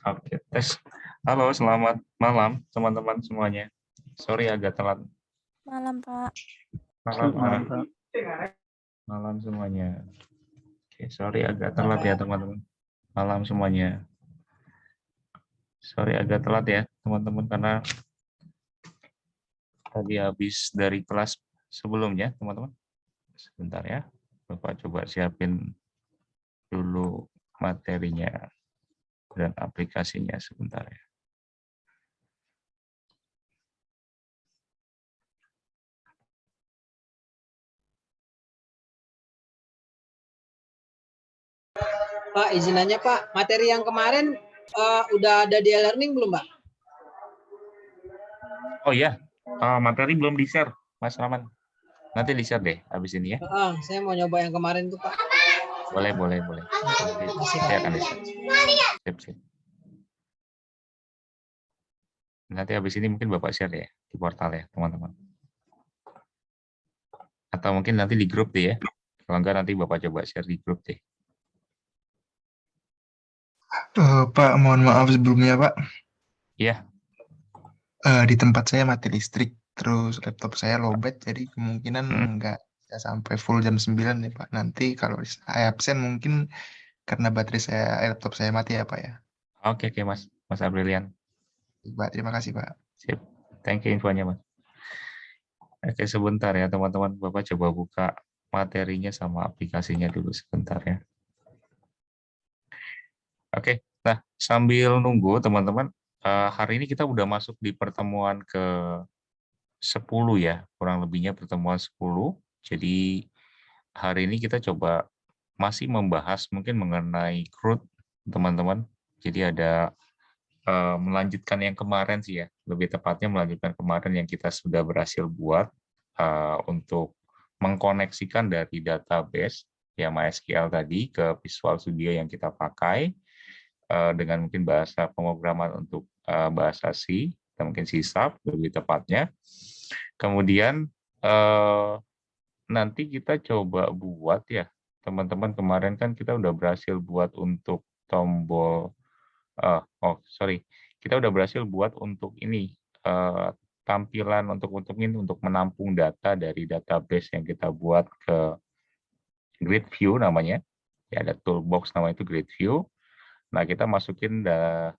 Oke, tes. Halo, selamat malam teman-teman semuanya. Sorry agak telat. Malam, Pak. Malam, malam semuanya. Oke, sorry agak telat ya teman-teman. Malam semuanya. Sorry agak telat ya teman-teman karena tadi habis dari kelas sebelumnya teman-teman. Sebentar ya. Bapak coba siapin dulu materinya dan aplikasinya sebentar ya. Pak, izinannya Pak, materi yang kemarin udah ada di e-learning belum, Pak? Oh iya, materi belum di-share, Mas Rahman. Nanti di-share deh habis ini ya. Saya mau nyoba yang kemarin tuh, Pak. Boleh. Saya akan di-share. Sip. Nanti habis ini mungkin Bapak share ya di portal ya, teman-teman. Atau mungkin nanti di grup deh ya. Kalau enggak nanti Bapak coba share di grup deh. Pak, mohon maaf sebelumnya, Pak. Iya. Di tempat saya mati listrik, terus laptop saya lowbat, jadi kemungkinan nggak bisa sampai full jam 9 nih, Pak. Nanti kalau saya absen mungkin karena laptop saya mati ya, Pak ya. Oke, Mas Aprilian. Pak, terima kasih, Pak. Sip. Thank you infonya, Mas. Oke, sebentar ya, teman-teman. Bapak coba buka materinya sama aplikasinya dulu sebentar ya. Oke, nah sambil nunggu teman-teman, hari ini kita udah masuk di pertemuan ke 10 ya, kurang lebihnya pertemuan 10. Jadi hari ini kita coba masih membahas mungkin mengenai crude, teman-teman. Jadi ada melanjutkan yang kemarin sih ya, lebih tepatnya melanjutkan kemarin yang kita sudah berhasil buat untuk mengkoneksikan dari database ya MySQL tadi ke Visual Studio yang kita pakai dengan mungkin bahasa pemrograman untuk bahasa C atau mungkin C# lebih tepatnya. Kemudian nanti kita coba buat ya, teman-teman, kemarin kan kita udah berhasil buat untuk tombol, kita udah berhasil buat untuk ini, tampilan untuk menampung data dari database yang kita buat ke Grid View namanya, ya ada toolbox namanya itu Grid View. Nah, kita masukin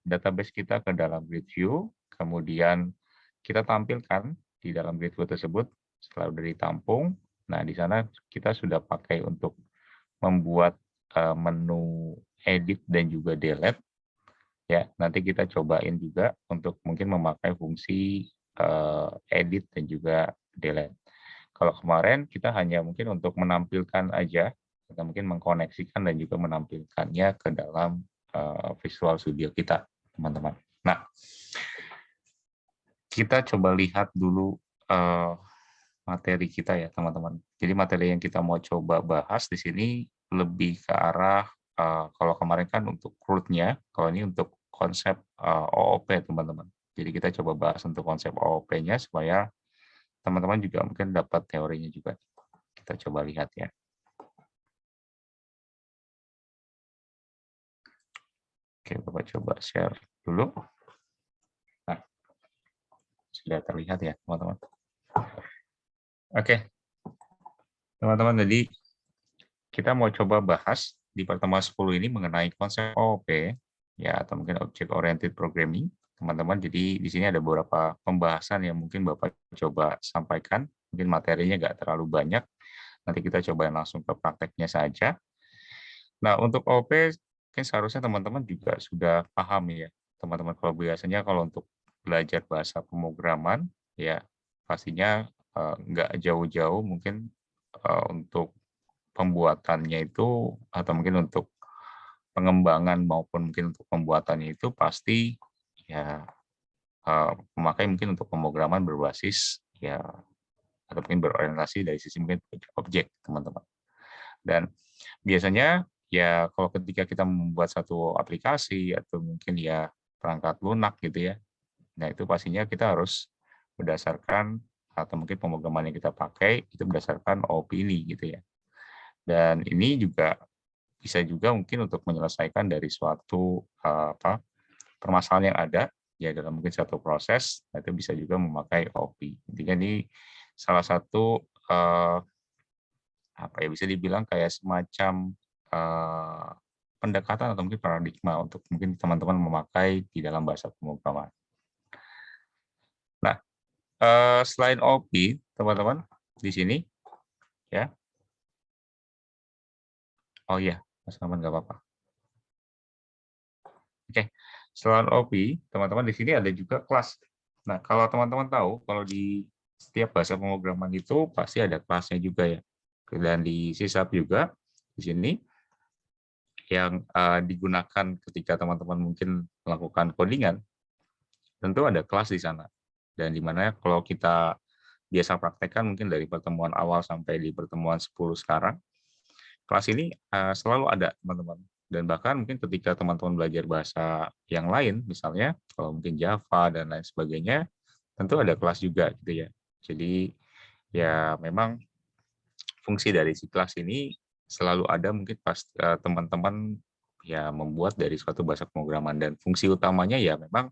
database kita ke dalam Grid View, kemudian kita tampilkan di dalam Grid View tersebut setelah sudah ditampung. Nah, di sana kita sudah pakai untuk membuat menu edit dan juga delete. Ya, nanti kita cobain juga untuk mungkin memakai fungsi edit dan juga delete. Kalau kemarin kita hanya mungkin untuk menampilkan aja, kita mungkin mengkoneksikan dan juga menampilkannya ke dalam Visual Studio kita, teman-teman. Nah, kita coba lihat dulu materi kita ya, teman-teman. Jadi materi yang kita mau coba bahas di sini lebih ke arah, kalau kemarin kan untuk crude-nya, kalau ini untuk konsep OOP, teman-teman. Jadi kita coba bahas untuk konsep OOP-nya supaya teman-teman juga mungkin dapat teorinya juga. Kita coba lihat ya. Oke, Bapak coba share dulu. Nah, sudah terlihat ya, teman-teman. Oke, teman-teman, jadi kita mau coba bahas di pertemuan 10 ini mengenai konsep OOP, ya, atau mungkin Object Oriented Programming, teman-teman. Jadi di sini ada beberapa pembahasan yang mungkin Bapak coba sampaikan, mungkin materinya nggak terlalu banyak, nanti kita coba langsung ke prakteknya saja. Nah, untuk OOP, mungkin seharusnya teman-teman juga sudah paham ya, teman-teman. Kalau biasanya kalau untuk belajar bahasa pemrograman, ya pastinya nggak jauh-jauh mungkin untuk pembuatannya itu, atau mungkin untuk pengembangan maupun mungkin untuk pembuatannya itu pasti ya memakai mungkin untuk pemrograman berbasis ya, atau mungkin berorientasi dari sisi mungkin objek, teman-teman. Dan biasanya ya kalau ketika kita membuat satu aplikasi atau mungkin ya perangkat lunak gitu ya, nah itu pastinya kita harus berdasarkan atau mungkin pemrograman yang kita pakai itu berdasarkan OOP ini gitu ya. Dan ini juga bisa juga mungkin untuk menyelesaikan dari suatu permasalahan yang ada ya dalam mungkin satu proses, itu bisa juga memakai OP. Intinya ini salah satu apa ya, bisa dibilang kayak semacam pendekatan atau mungkin paradigma untuk mungkin teman-teman memakai di dalam bahasa pemrograman. Nah, selain OP, teman-teman di sini ya. Oh iya, Mas Aman nggak apa-apa. Oke, selain OP, teman-teman di sini ada juga kelas. Nah, kalau teman-teman tahu, kalau di setiap bahasa pemrograman itu pasti ada kelasnya juga ya. Dan di C# juga di sini yang digunakan ketika teman-teman mungkin melakukan codingan, tentu ada kelas di sana. Dan di mana kalau kita biasa praktekkan mungkin dari pertemuan awal sampai di pertemuan 10 sekarang, kelas ini selalu ada, teman-teman. Dan bahkan mungkin ketika teman-teman belajar bahasa yang lain, misalnya kalau mungkin Java dan lain sebagainya, tentu ada kelas juga gitu ya. Jadi ya memang fungsi dari si kelas ini selalu ada mungkin pas teman-teman ya membuat dari suatu bahasa pemrograman, dan fungsi utamanya ya memang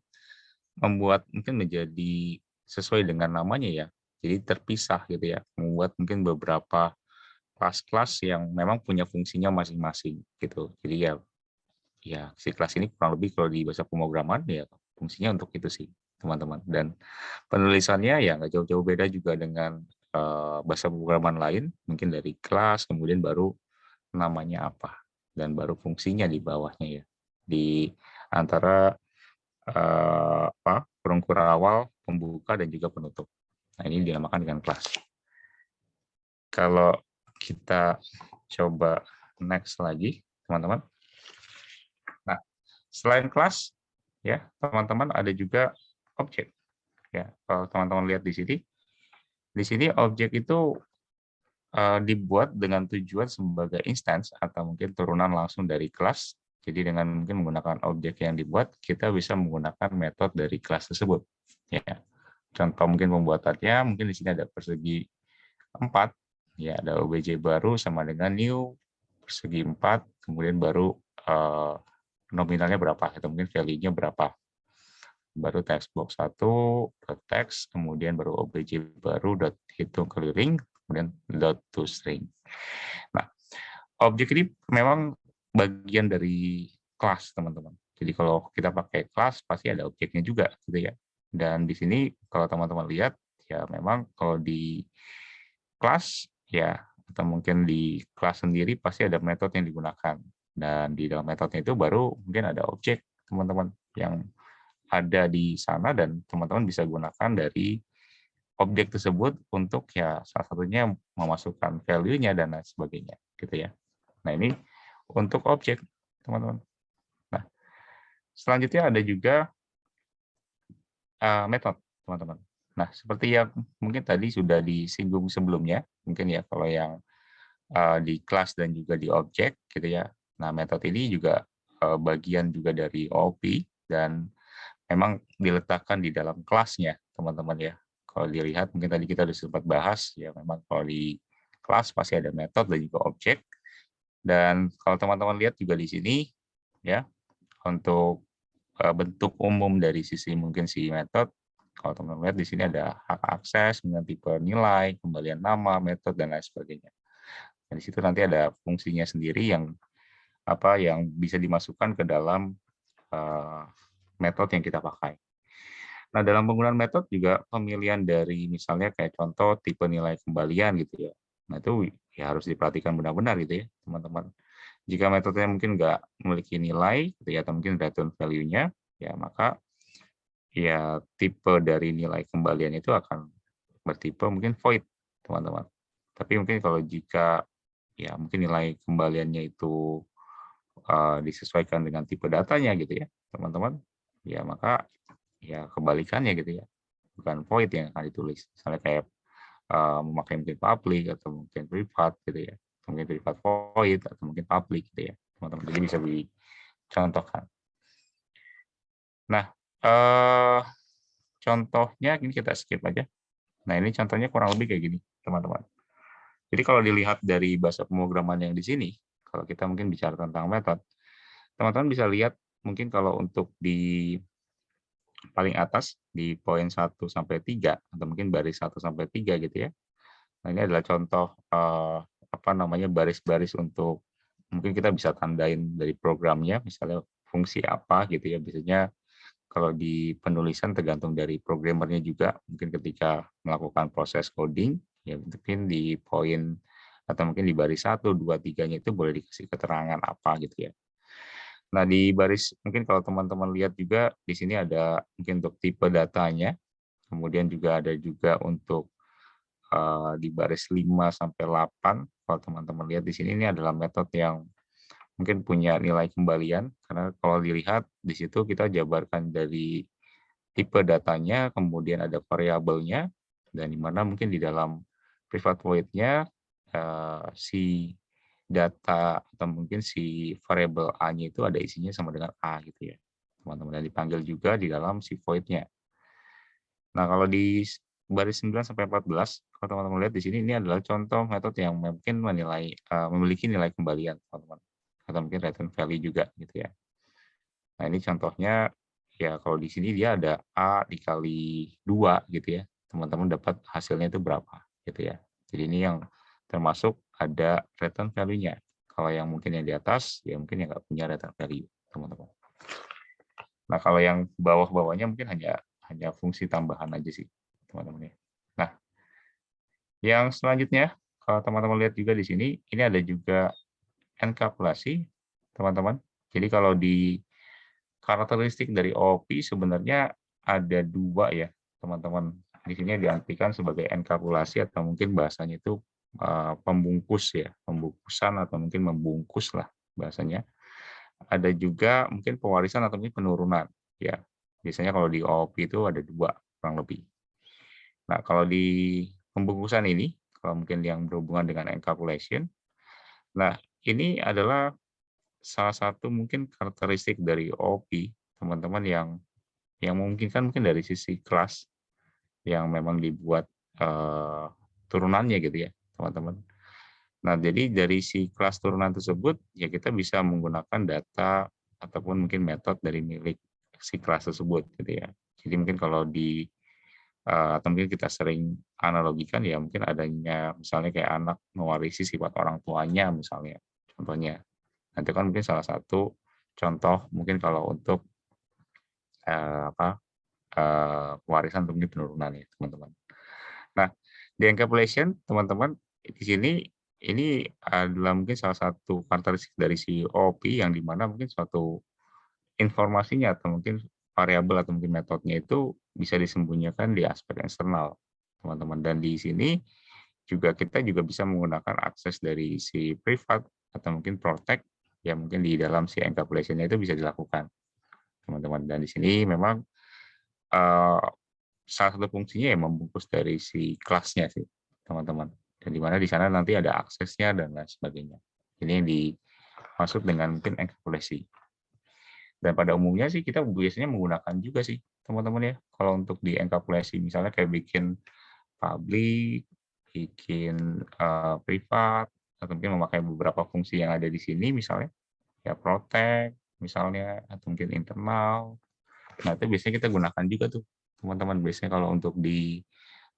membuat mungkin menjadi sesuai dengan namanya ya. Jadi terpisah gitu ya, membuat mungkin beberapa kelas-kelas yang memang punya fungsinya masing-masing gitu. Jadi ya si kelas ini kurang lebih kalau di bahasa pemrograman ya fungsinya untuk itu sih, teman-teman. Dan penulisannya ya nggak jauh-jauh beda juga dengan bahasa pemrograman lain, mungkin dari kelas kemudian baru namanya apa dan baru fungsinya di bawahnya ya. Di antara kurung awal, pembuka dan juga penutup. Nah, ini dinamakan dengan kelas. Kalau kita coba next lagi, teman-teman. Nah, selain kelas, ya teman-teman ada juga objek. Ya, kalau teman-teman lihat di sini objek itu dibuat dengan tujuan sebagai instance atau mungkin turunan langsung dari kelas. Jadi dengan mungkin menggunakan objek yang dibuat, kita bisa menggunakan metode dari kelas tersebut. Ya, contoh mungkin pembuatannya, mungkin di sini ada persegi 4, ya ada obj baru sama dengan new persegi 4, kemudian baru nominalnya berapa, atau mungkin value-nya berapa. Baru text box 1, teks, kemudian baru obj baru dot hitung keliling, kemudian dot to string. Nah, objek ini memang bagian dari kelas, teman-teman. Jadi kalau kita pakai kelas pasti ada objeknya juga gitu ya. Dan di sini kalau teman-teman lihat ya memang kalau di kelas ya atau mungkin di kelas sendiri pasti ada metode yang digunakan. Dan di dalam metodenya itu baru mungkin ada objek, teman-teman, yang ada di sana dan teman-teman bisa gunakan dari objek tersebut untuk ya salah satunya memasukkan value-nya dan lain sebagainya gitu ya. Nah, ini untuk objek, teman-teman. Nah, selanjutnya ada juga metode, teman-teman. Nah, seperti yang mungkin tadi sudah disinggung sebelumnya, mungkin ya kalau yang di kelas dan juga di objek gitu ya. Nah, metode ini juga bagian juga dari OOP dan memang diletakkan di dalam kelasnya, teman-teman ya. Kalau dilihat mungkin tadi kita sudah sempat bahas ya, memang kalau di kelas pasti ada metode dan juga objek. Dan kalau teman-teman lihat juga di sini ya, untuk bentuk umum dari sisi mungkin si metode, kalau teman-teman lihat di sini ada hak akses dengan tipe nilai, kembalian nama, metode dan lain sebagainya. Dan di situ nanti ada fungsinya sendiri yang bisa dimasukkan ke dalam metode yang kita pakai. Nah, dalam penggunaan metode juga pemilihan dari misalnya kayak contoh tipe nilai kembalian gitu ya. Nah, itu ya harus diperhatikan benar-benar gitu ya, teman-teman. Jika metodenya mungkin nggak memiliki nilai gitu ya, atau mungkin return value-nya, ya maka ya tipe dari nilai kembalian itu akan bertipe mungkin void, teman-teman. Tapi mungkin kalau jika ya mungkin nilai kembaliannya itu disesuaikan dengan tipe datanya gitu ya, teman-teman, ya maka ya kebalikannya gitu ya, bukan void yang akan ditulis. Misalnya kayak memakai mungkin public atau mungkin privat gitu ya, mungkin privat void atau mungkin public gitu ya, teman-teman. Jadi bisa dicontohkan. Nah, contohnya ini kita skip aja. Nah, ini contohnya kurang lebih kayak gini, teman-teman. Jadi kalau dilihat dari bahasa pemrograman yang di sini, kalau kita mungkin bicara tentang metode, teman-teman bisa lihat mungkin kalau untuk di paling atas di poin 1 sampai 3 atau mungkin baris 1 sampai 3 gitu ya. Nah, ini adalah contoh apa namanya baris-baris untuk mungkin kita bisa tandain dari programnya, misalnya fungsi apa gitu ya. Biasanya kalau di penulisan tergantung dari programmernya juga, mungkin ketika melakukan proses coding, ya mungkin di poin atau mungkin di baris 1, 2, 3-nya itu boleh dikasih keterangan apa gitu ya. Nah, di baris mungkin kalau teman-teman lihat juga di sini ada mungkin untuk tipe datanya, kemudian juga ada juga untuk di baris 5 sampai 8, kalau teman-teman lihat di sini ini adalah metode yang mungkin punya nilai kembalian, karena kalau dilihat di situ kita jabarkan dari tipe datanya, kemudian ada variabelnya, dan di mana mungkin di dalam private void-nya si data atau mungkin si variabel A-nya itu ada isinya sama dengan A gitu ya, teman-teman, dan dipanggil juga di dalam si void-nya. Nah, kalau di baris 9 sampai 14, kalau teman-teman lihat di sini ini adalah contoh metode yang mungkin memiliki nilai kembalian, teman-teman, atau mungkin return value juga gitu ya. Nah, ini contohnya ya kalau di sini dia ada A dikali 2 gitu ya, teman-teman dapat hasilnya itu berapa gitu ya. Jadi ini yang termasuk ada return value-nya. Kalau yang mungkin yang di atas, ya mungkin yang nggak punya return value, teman-teman. Nah, kalau yang bawah-bawahnya mungkin hanya fungsi tambahan aja sih, teman-teman ya. Nah, yang selanjutnya, kalau teman-teman lihat juga di sini, ini ada juga enkapsulasi, teman-teman. Jadi kalau di karakteristik dari OOP sebenarnya ada 2 ya, teman-teman. Di sini diartikan sebagai enkapsulasi atau mungkin bahasanya itu pembungkus ya, pembungkusan atau mungkin membungkus lah bahasanya. Ada juga mungkin pewarisan atau mungkin penurunan ya. Biasanya kalau di OOP itu ada 2 kurang lebih. Nah, kalau di pembungkusan ini, kalau mungkin yang berhubungan dengan encapsulation, nah ini adalah salah satu mungkin karakteristik dari OOP, teman-teman, yang memungkinkan mungkin dari sisi kelas yang memang dibuat turunannya gitu ya, teman-teman. Nah, jadi dari si kelas turunan tersebut, ya kita bisa menggunakan data ataupun mungkin metode dari milik si kelas tersebut gitu ya. Jadi mungkin kalau atau mungkin kita sering analogikan ya mungkin adanya misalnya kayak anak mewarisi sifat orang tuanya misalnya, contohnya. Nah, itu kan mungkin salah satu contoh mungkin kalau untuk pewarisan atau mungkin penurunan ya, teman-teman. Nah, di encapsulation, teman-teman, di sini ini adalah mungkin salah satu karakteristik dari si OOP yang di mana mungkin suatu informasinya atau mungkin variabel atau mungkin metodenya itu bisa disembunyikan di aspek eksternal, teman-teman. Dan di sini juga kita juga bisa menggunakan akses dari si privat atau mungkin protect yang mungkin di dalam si encapsulation-nya itu bisa dilakukan, teman-teman. Dan di sini memang salah satu fungsinya ya membungkus dari si kelasnya sih, teman-teman. Dan di mana di sana nanti ada aksesnya dan lain sebagainya. Ini yang dimaksud dengan mungkin encapsulasi. Dan pada umumnya sih kita biasanya menggunakan juga sih, teman-teman ya. Kalau untuk di encapsulasi misalnya kayak bikin public, bikin privat, atau mungkin memakai beberapa fungsi yang ada di sini misalnya, ya protect misalnya, atau mungkin internal. Nah, itu biasanya kita gunakan juga tuh, teman-teman. Biasanya kalau untuk di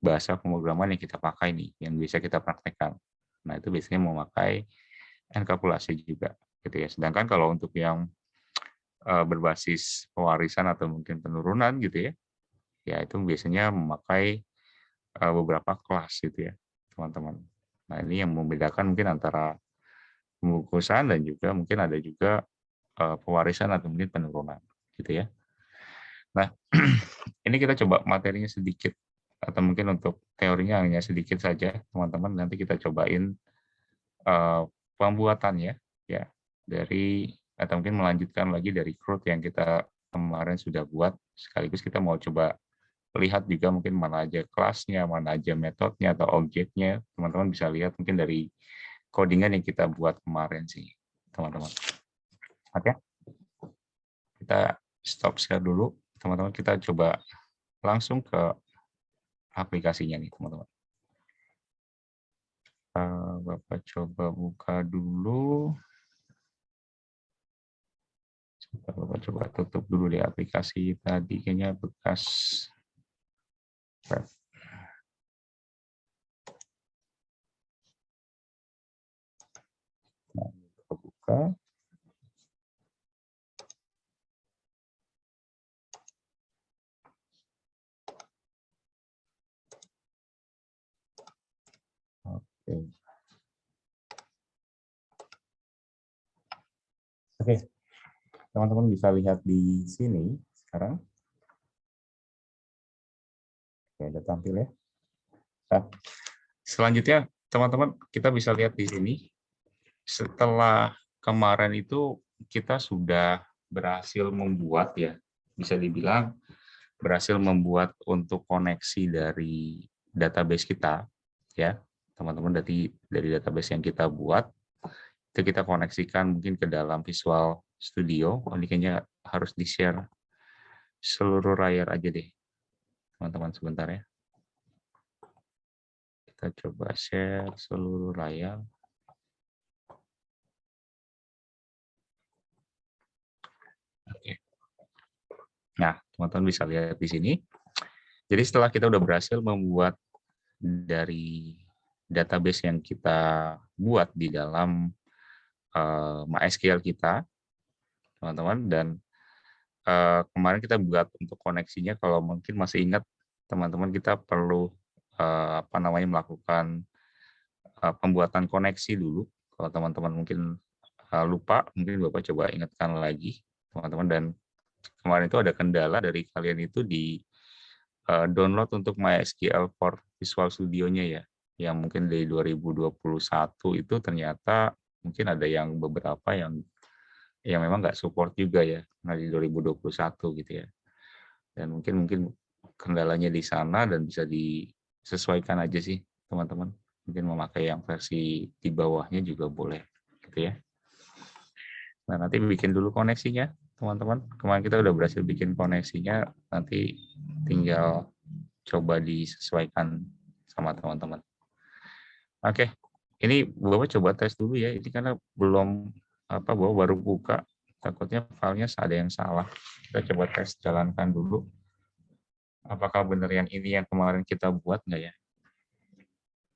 bahasa pemrograman yang kita pakai nih, yang bisa kita praktekkan. Nah, itu biasanya memakai enkapsulasi juga, gitu ya. Sedangkan kalau untuk yang berbasis pewarisan atau mungkin penurunan gitu ya, ya itu biasanya memakai beberapa kelas gitu ya, teman-teman. Nah, ini yang membedakan mungkin antara pembungkusan dan juga mungkin ada juga pewarisan atau mungkin penurunan, gitu ya. Nah, ini kita coba materinya sedikit atau mungkin untuk teorinya hanya sedikit saja, teman-teman. Nanti kita cobain pembuatannya ya dari atau mungkin melanjutkan lagi dari CRUD yang kita kemarin sudah buat. Sekaligus kita mau coba lihat juga mungkin mana aja kelasnya, mana aja metodenya atau objeknya. Teman-teman bisa lihat mungkin dari codingan yang kita buat kemarin sih, teman-teman. Oke, kita stop share dulu. Teman-teman, kita coba langsung ke aplikasinya nih, teman-teman. Bapak coba buka dulu. Kita coba tutup dulu di aplikasi tadi, kayaknya bekas web. Nah, kita buka. Oke. Oke, teman-teman bisa lihat di sini sekarang. Oke, udah tampil ya. Nah, selanjutnya teman-teman kita bisa lihat di sini. Setelah kemarin itu kita sudah berhasil membuat ya, bisa dibilang berhasil membuat untuk koneksi dari database kita ya, teman-teman, dari database yang kita buat itu kita koneksikan mungkin ke dalam Visual Studio. Ini kayaknya harus di-share seluruh layar aja deh, teman-teman, sebentar ya. Kita coba share seluruh layar. Oke. Nah, teman-teman bisa lihat di sini. Jadi setelah kita udah berhasil membuat dari database yang kita buat di dalam MySQL kita, teman-teman, dan kemarin kita buat untuk koneksinya, kalau mungkin masih ingat teman-teman, kita perlu melakukan pembuatan koneksi dulu. Kalau teman-teman mungkin lupa, mungkin Bapak coba ingatkan lagi, teman-teman. Dan kemarin itu ada kendala dari kalian itu di download untuk MySQL for Visual Studio-nya ya, yang mungkin dari 2021 itu ternyata mungkin ada yang beberapa yang memang nggak support juga ya, nah di 2021 gitu ya. Dan mungkin kendalanya di sana, dan bisa disesuaikan aja sih teman-teman. Mungkin memakai yang versi di bawahnya juga boleh gitu ya. Nah, nanti bikin dulu koneksinya, teman-teman. Kemarin kita udah berhasil bikin koneksinya, nanti tinggal coba disesuaikan sama teman-teman. Oke, ini Bapak coba tes dulu ya. Ini karena belum Bapak baru buka, takutnya filenya ada yang salah. Kita coba tes, jalankan dulu. Apakah benar yang ini yang kemarin kita buat nggak ya?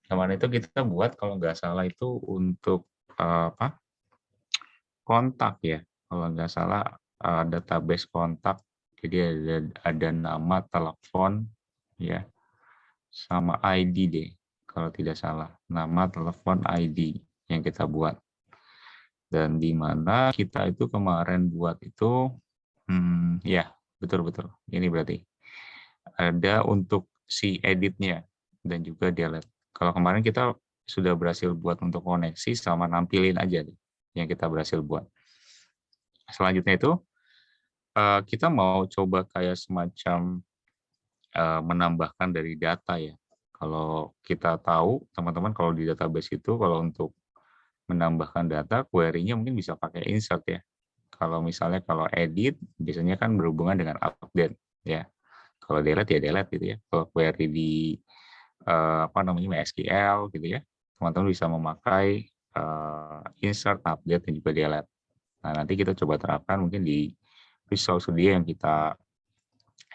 Kemarin itu kita buat kalau nggak salah itu untuk kontak ya, kalau nggak salah database kontak. Jadi ada nama, telepon, ya, sama ID deh, kalau tidak salah. Nama, telepon, ID yang kita buat. Dan di mana kita itu kemarin buat itu, ya, betul-betul. Ini berarti ada untuk si editnya dan juga delete. Kalau kemarin kita sudah berhasil buat untuk koneksi sama nampilin aja deh, yang kita berhasil buat. Selanjutnya itu kita mau coba kayak semacam menambahkan dari data ya. Kalau kita tahu, teman-teman, kalau di database itu kalau untuk menambahkan data, query-nya mungkin bisa pakai insert ya. Kalau misalnya kalau edit, biasanya kan berhubungan dengan update ya. Kalau delete ya delete gitu ya. Kalau query di MySQL gitu ya, teman-teman bisa memakai insert, update, dan juga delete. Nah, nanti kita coba terapkan mungkin di Visual Studio yang kita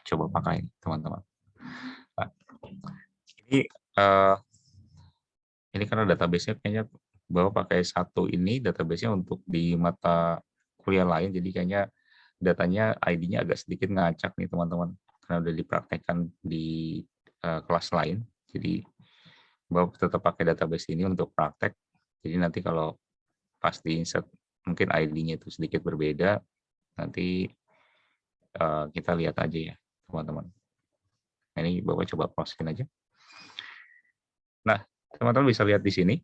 coba pakai, teman-teman. Nah, ini karena database-nya kayaknya Bapak pakai satu ini database-nya untuk di mata kuliah lain, jadi kayaknya datanya ID-nya agak sedikit ngacak nih teman-teman, karena udah dipraktekkan di kelas lain. Jadi Bapak tetap pakai database ini untuk praktek. Jadi nanti kalau pas di insert mungkin ID-nya itu sedikit berbeda, nanti kita lihat aja ya teman-teman. Nah, ini Bapak coba close-in aja. Nah, teman-teman bisa lihat di sini.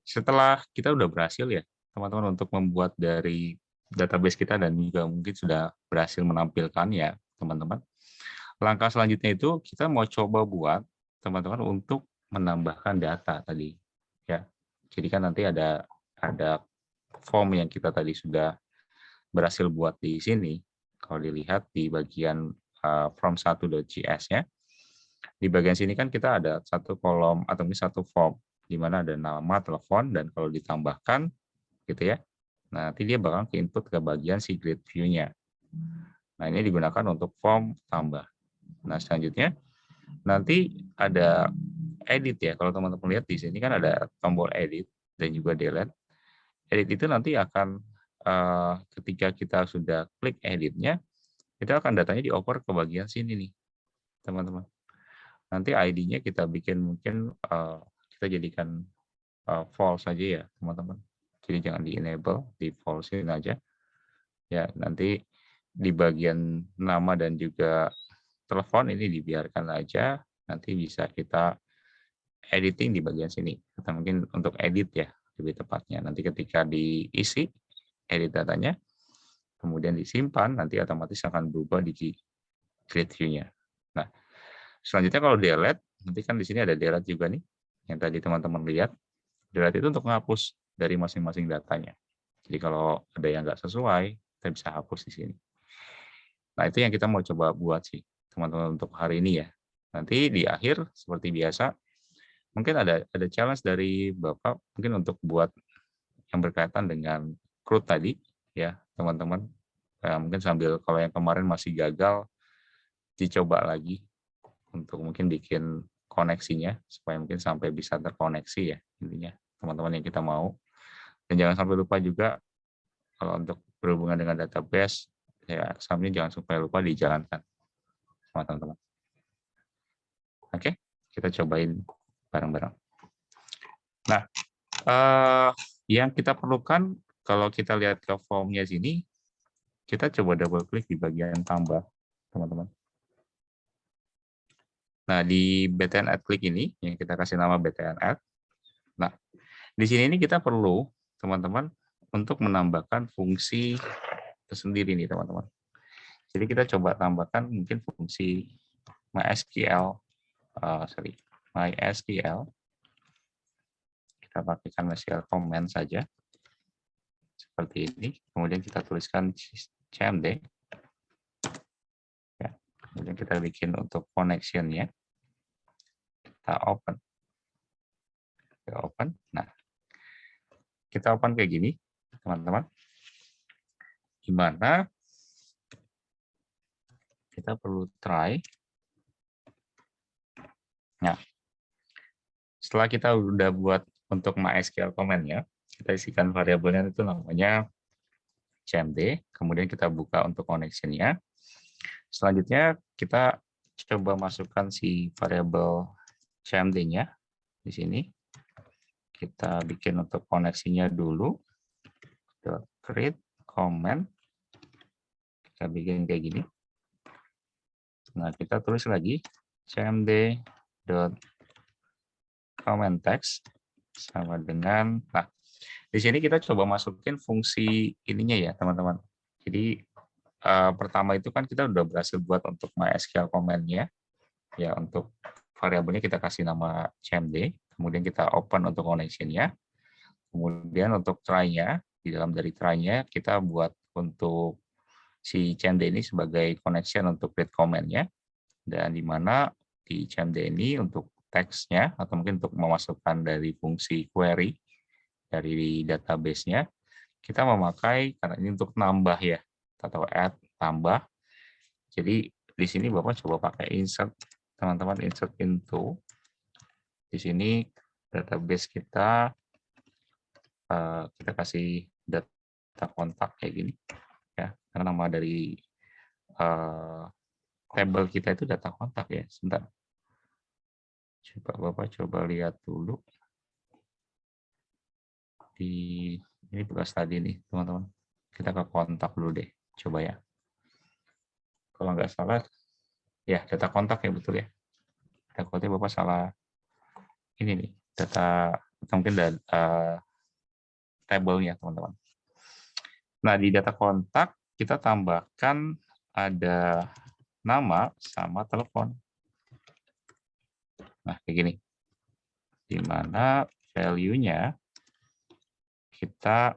Setelah kita udah berhasil ya, teman-teman, untuk membuat dari database kita dan juga mungkin sudah berhasil menampilkan ya, teman-teman. Langkah selanjutnya itu kita mau coba buat, teman-teman, untuk menambahkan data tadi. Ya, jadi kan nanti ada form yang kita tadi sudah berhasil buat di sini. Kalau dilihat di bagian form1.js-nya, di bagian sini kan kita ada satu kolom atau satu form, di mana ada nama, telepon, dan kalau ditambahkan gitu ya, Nah, nanti dia bakal ke input ke bagian si grid view-nya. Nah, ini digunakan untuk form tambah. Nah, selanjutnya nanti ada edit ya. Kalau teman-teman lihat di sini kan ada tombol edit dan juga delete. Edit itu nanti akan ketika kita sudah klik editnya, itu akan datanya dioper ke bagian sini nih, teman-teman. Nanti ID-nya kita bikin mungkin kita jadikan false saja ya, teman-teman. Jadi jangan di enable, di false-in aja. Ya, nanti di bagian nama dan juga telepon ini dibiarkan aja, nanti bisa kita editing di bagian sini. Atau mungkin untuk edit ya, lebih tepatnya. Nanti ketika diisi edit datanya, kemudian disimpan, nanti otomatis akan berubah di grid view-nya. Nah, selanjutnya kalau delete, nanti kan di sini ada delete juga nih, yang tadi teman-teman lihat. Delete itu untuk menghapus dari masing-masing datanya. Jadi kalau ada yang nggak sesuai, kita bisa hapus di sini. Nah, itu yang kita mau coba buat sih, teman-teman, untuk hari ini ya. Nanti di akhir, seperti biasa, mungkin ada challenge dari Bapak, mungkin untuk buat yang berkaitan dengan CRUD tadi, ya, teman-teman. Mungkin sambil kalau yang kemarin masih gagal, dicoba lagi untuk mungkin bikin koneksinya, supaya mungkin sampai bisa terkoneksi ya, intinya, teman-teman yang kita mau. Dan jangan sampai lupa juga, kalau untuk berhubungan dengan database, ya, exam-nya jangan sampai lupa dijalankan sama teman-teman. Oke, kita cobain bareng-bareng. Nah, yang kita perlukan kalau kita lihat ke formnya sini, kita coba double klik di bagian tambah, teman-teman. Nah, di BTN Add klik ini, yang kita kasih nama BTN Add. Nah, di sini ini kita perlu, teman-teman, untuk menambahkan fungsi tersendiri nih, teman-teman. Jadi kita coba tambahkan mungkin fungsi MySQL, MySQL. Kita pakaikan MySQL command saja, seperti ini. Kemudian kita tuliskan cmd. Ya, kemudian kita bikin untuk connection-nya. Kita open. Kita open. Nah, kita open kayak gini, teman-teman. Di mana kita perlu try. Nah, setelah kita udah buat untuk MySQL command-nya, kita isikan variabelnya itu namanya cmd, kemudian kita buka untuk connection-nya. Selanjutnya kita coba masukkan si variabel cmd-nya di sini. Kita bikin untuk koneksinya dulu. Create comment. Kita bikin kayak gini. Nah, kita tulis lagi cmd.comment text sama dengan, nah, di sini kita coba masukin fungsi ininya ya, teman-teman. Jadi pertama itu kan kita udah berhasil buat untuk MySQL command-nya. Ya, untuk variabelnya kita kasih nama cmd, kemudian kita open untuk connection-nya. Kemudian untuk try-nya, di dalam dari try-nya kita buat untuk si cmd ini sebagai connection untuk read command-nya. Dan di mana di cmd ini untuk teksnya atau mungkin untuk memasukkan dari fungsi query dari database-nya, kita memakai, karena ini untuk nambah ya, atau add, tambah. Jadi di sini Bapak coba pakai insert, teman-teman, insert into. Di sini database kita, kita kasih data kontak kayak gini. Ya, karena nama dari tabel kita itu data kontak ya. Sebentar. Coba Bapak coba lihat dulu. Ini bekas tadi nih, teman-teman. Kita ke kontak dulu deh. Coba ya. Kalau nggak salah, ya data kontak ya, betul ya. Takutnya Bapak salah ini nih, data mungkin tabelnya, teman-teman. Nah, di data kontak kita tambahkan ada nama sama telepon. Nah, kayak gini. Di mana value-nya kita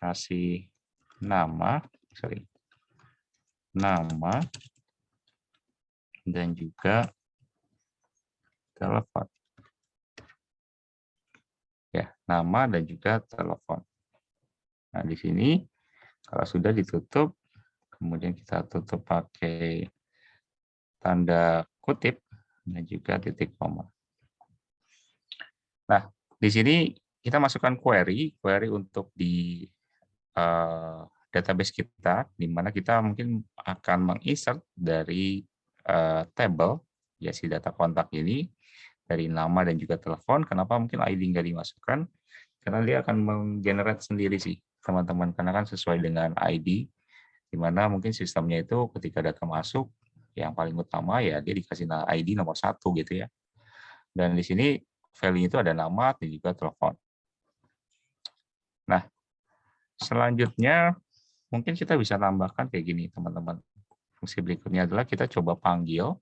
kasih nama dan juga telepon. Ya, nama dan juga telepon. Nah, di sini kalau sudah ditutup, kemudian kita tutup pakai tanda kutip dan juga titik koma. Nah, di sini kita masukkan query untuk di database kita, di mana kita mungkin akan menginsert dari table, ya si data kontak ini, dari nama dan juga telepon. Kenapa mungkin ID nggak dimasukkan? Karena dia akan menggenerate sendiri sih, teman-teman. Karena kan sesuai dengan ID, di mana mungkin sistemnya itu ketika data masuk, yang paling utama ya dia dikasih ID nomor 1 gitu ya. Dan di sini value itu ada nama dan juga telepon. Nah, selanjutnya mungkin kita bisa tambahkan kayak gini, teman-teman. Fungsi berikutnya adalah kita coba panggil.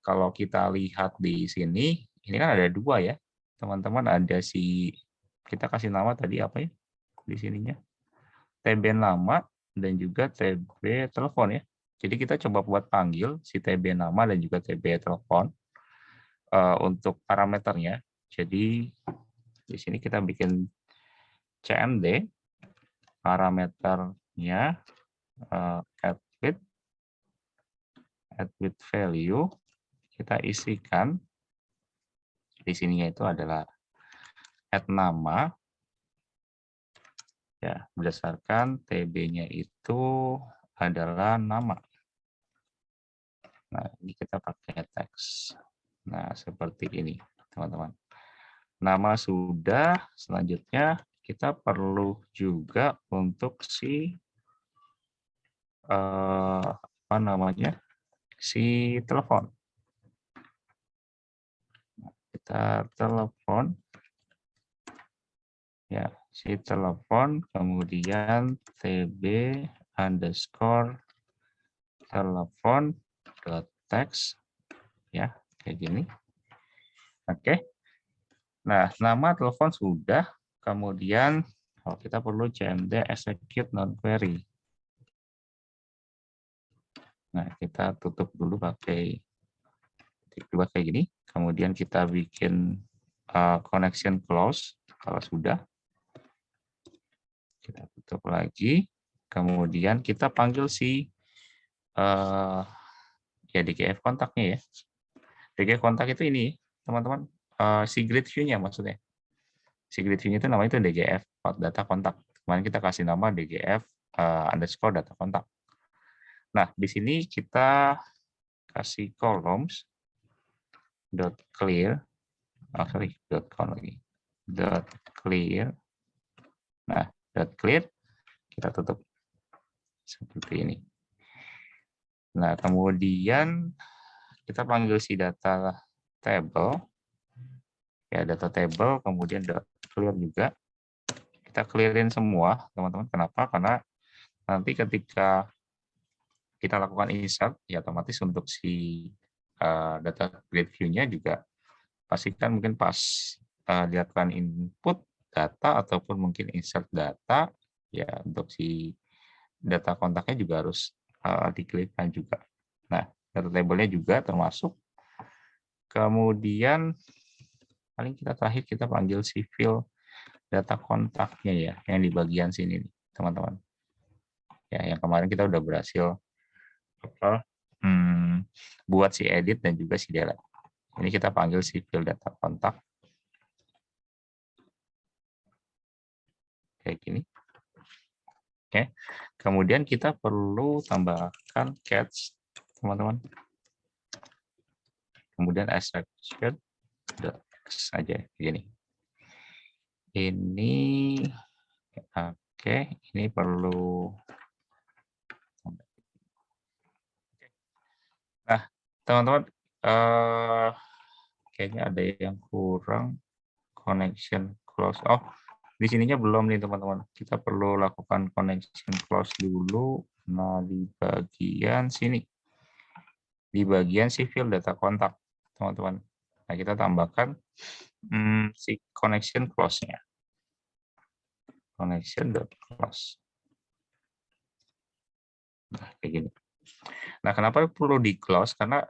Kalau kita lihat di sini, ini kan ada 2 ya, teman-teman. Ada kita kasih nama tadi apa ya di sininya? TB nama dan juga TB telepon ya. Jadi kita coba buat panggil si TB nama dan juga TB telepon untuk parameternya. Jadi di sini kita bikin CMD, parameternya add with value, kita isikan di sininya itu adalah add nama, ya berdasarkan TB-nya itu adalah nama. Nah, ini kita pakai teks. Nah, seperti ini, teman-teman. Nama sudah, selanjutnya kita perlu juga untuk si telepon. Kita telepon, ya si telepon, kemudian TB underscore telepon teks, ya kayak gini. Oke. Nah, nama telepon sudah, kemudian kita perlu CMD execute non-query. Nah, kita tutup dulu pakai titik 2 kayak gini. Kemudian kita bikin connection close kalau sudah. Kita tutup lagi. Kemudian kita panggil si ya DGF kontaknya ya. DGF kontak itu ini, teman-teman, si grid view-nya maksudnya. Si grid view-nya itu namanya itu DGF data kontak. Kemarin kita kasih nama DGF underscore data kontak. Nah, di sini kita kasih columns dot clear, dot con lagi, dot clear. Nah, dot clear kita tutup seperti ini. Nah, kemudian kita panggil si data table, ya data table, kemudian dot clear juga. Kita clearin semua, teman-teman. Kenapa? Karena nanti ketika kita lakukan insert, ya otomatis untuk si data grid view-nya juga pastikan mungkin pas dilakukan input data ataupun mungkin insert data, ya untuk si data kontaknya juga harus diklikkan juga. Nah, data table-nya juga termasuk. Kemudian paling kita terakhir kita panggil si field data kontaknya ya, yang di bagian sini nih, teman-teman. Ya, yang kemarin kita udah berhasil buat si edit dan juga si delete. Ini kita panggil si field data kontak. Kayak gini. Oke. Kemudian kita perlu tambahkan catch, teman-teman. Kemudian exception saja gini. Ini oke, ini perlu. Nah, teman-teman, kayaknya ada yang kurang connection close. Oh, di sininya belum nih teman-teman. Kita perlu lakukan connection close dulu. Nah, di bagian sini, di bagian si field data kontak, teman-teman. Nah, kita tambahkan si connection close-nya. Connection.close. Nah, kayak gini. Nah, kenapa perlu di close? Karena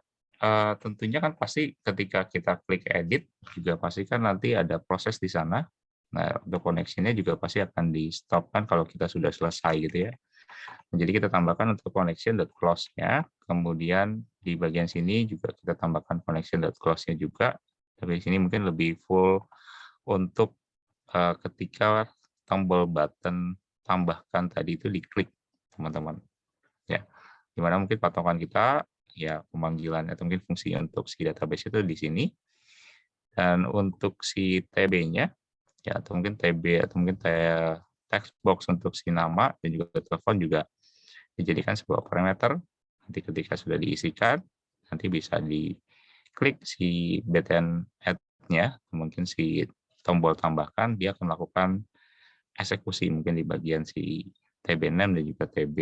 tentunya kan pasti ketika kita klik edit juga pasti kan nanti ada proses di sana Nah, untuk connection-nya juga pasti akan di-stop kan kalau kita sudah selesai gitu ya. Jadi kita tambahkan untuk connection.close-nya, kemudian di bagian sini juga kita tambahkan connection.close-nya juga. Tapi di sini mungkin lebih full untuk ketika tombol button tambahkan tadi itu diklik, teman-teman. Ya, dimana mungkin patokan kita ya pemanggilan atau mungkin fungsi untuk si database itu di sini. Dan untuk si TB-nya ya atau mungkin TB atau mungkin text box untuk si nama dan juga telepon juga dijadikan sebuah parameter. Nanti ketika sudah diisikan, nanti bisa diklik si button add-nya, mungkin si tombol tambahkan, dia akan melakukan eksekusi mungkin di bagian si TB name dan juga TB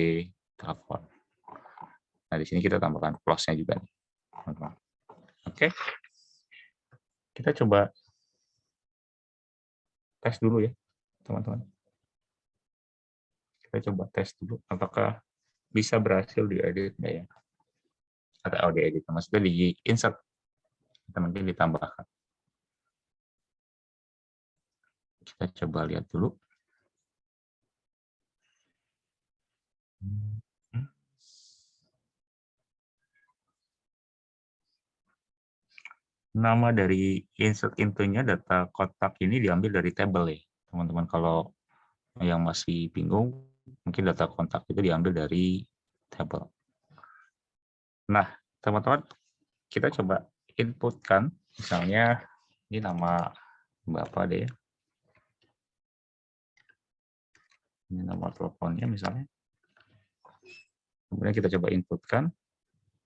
telepon. Nah, di sini kita tambahkan close-nya juga nih. Oke. Kita coba tes dulu ya, teman-teman. Kita coba tes dulu apakah bisa berhasil diedit nggak ya? Atau diedit, maksudnya di insert, kita mungkin ditambahkan. Kita coba lihat dulu. Nama dari insert into-nya data kotak ini diambil dari table ya, teman-teman. Kalau yang masih bingung, mungkin data kontak itu diambil dari table. Nah, teman-teman, kita coba inputkan, misalnya ini nama Bapak deh ya. Ini nomor teleponnya misalnya. Kemudian kita coba inputkan.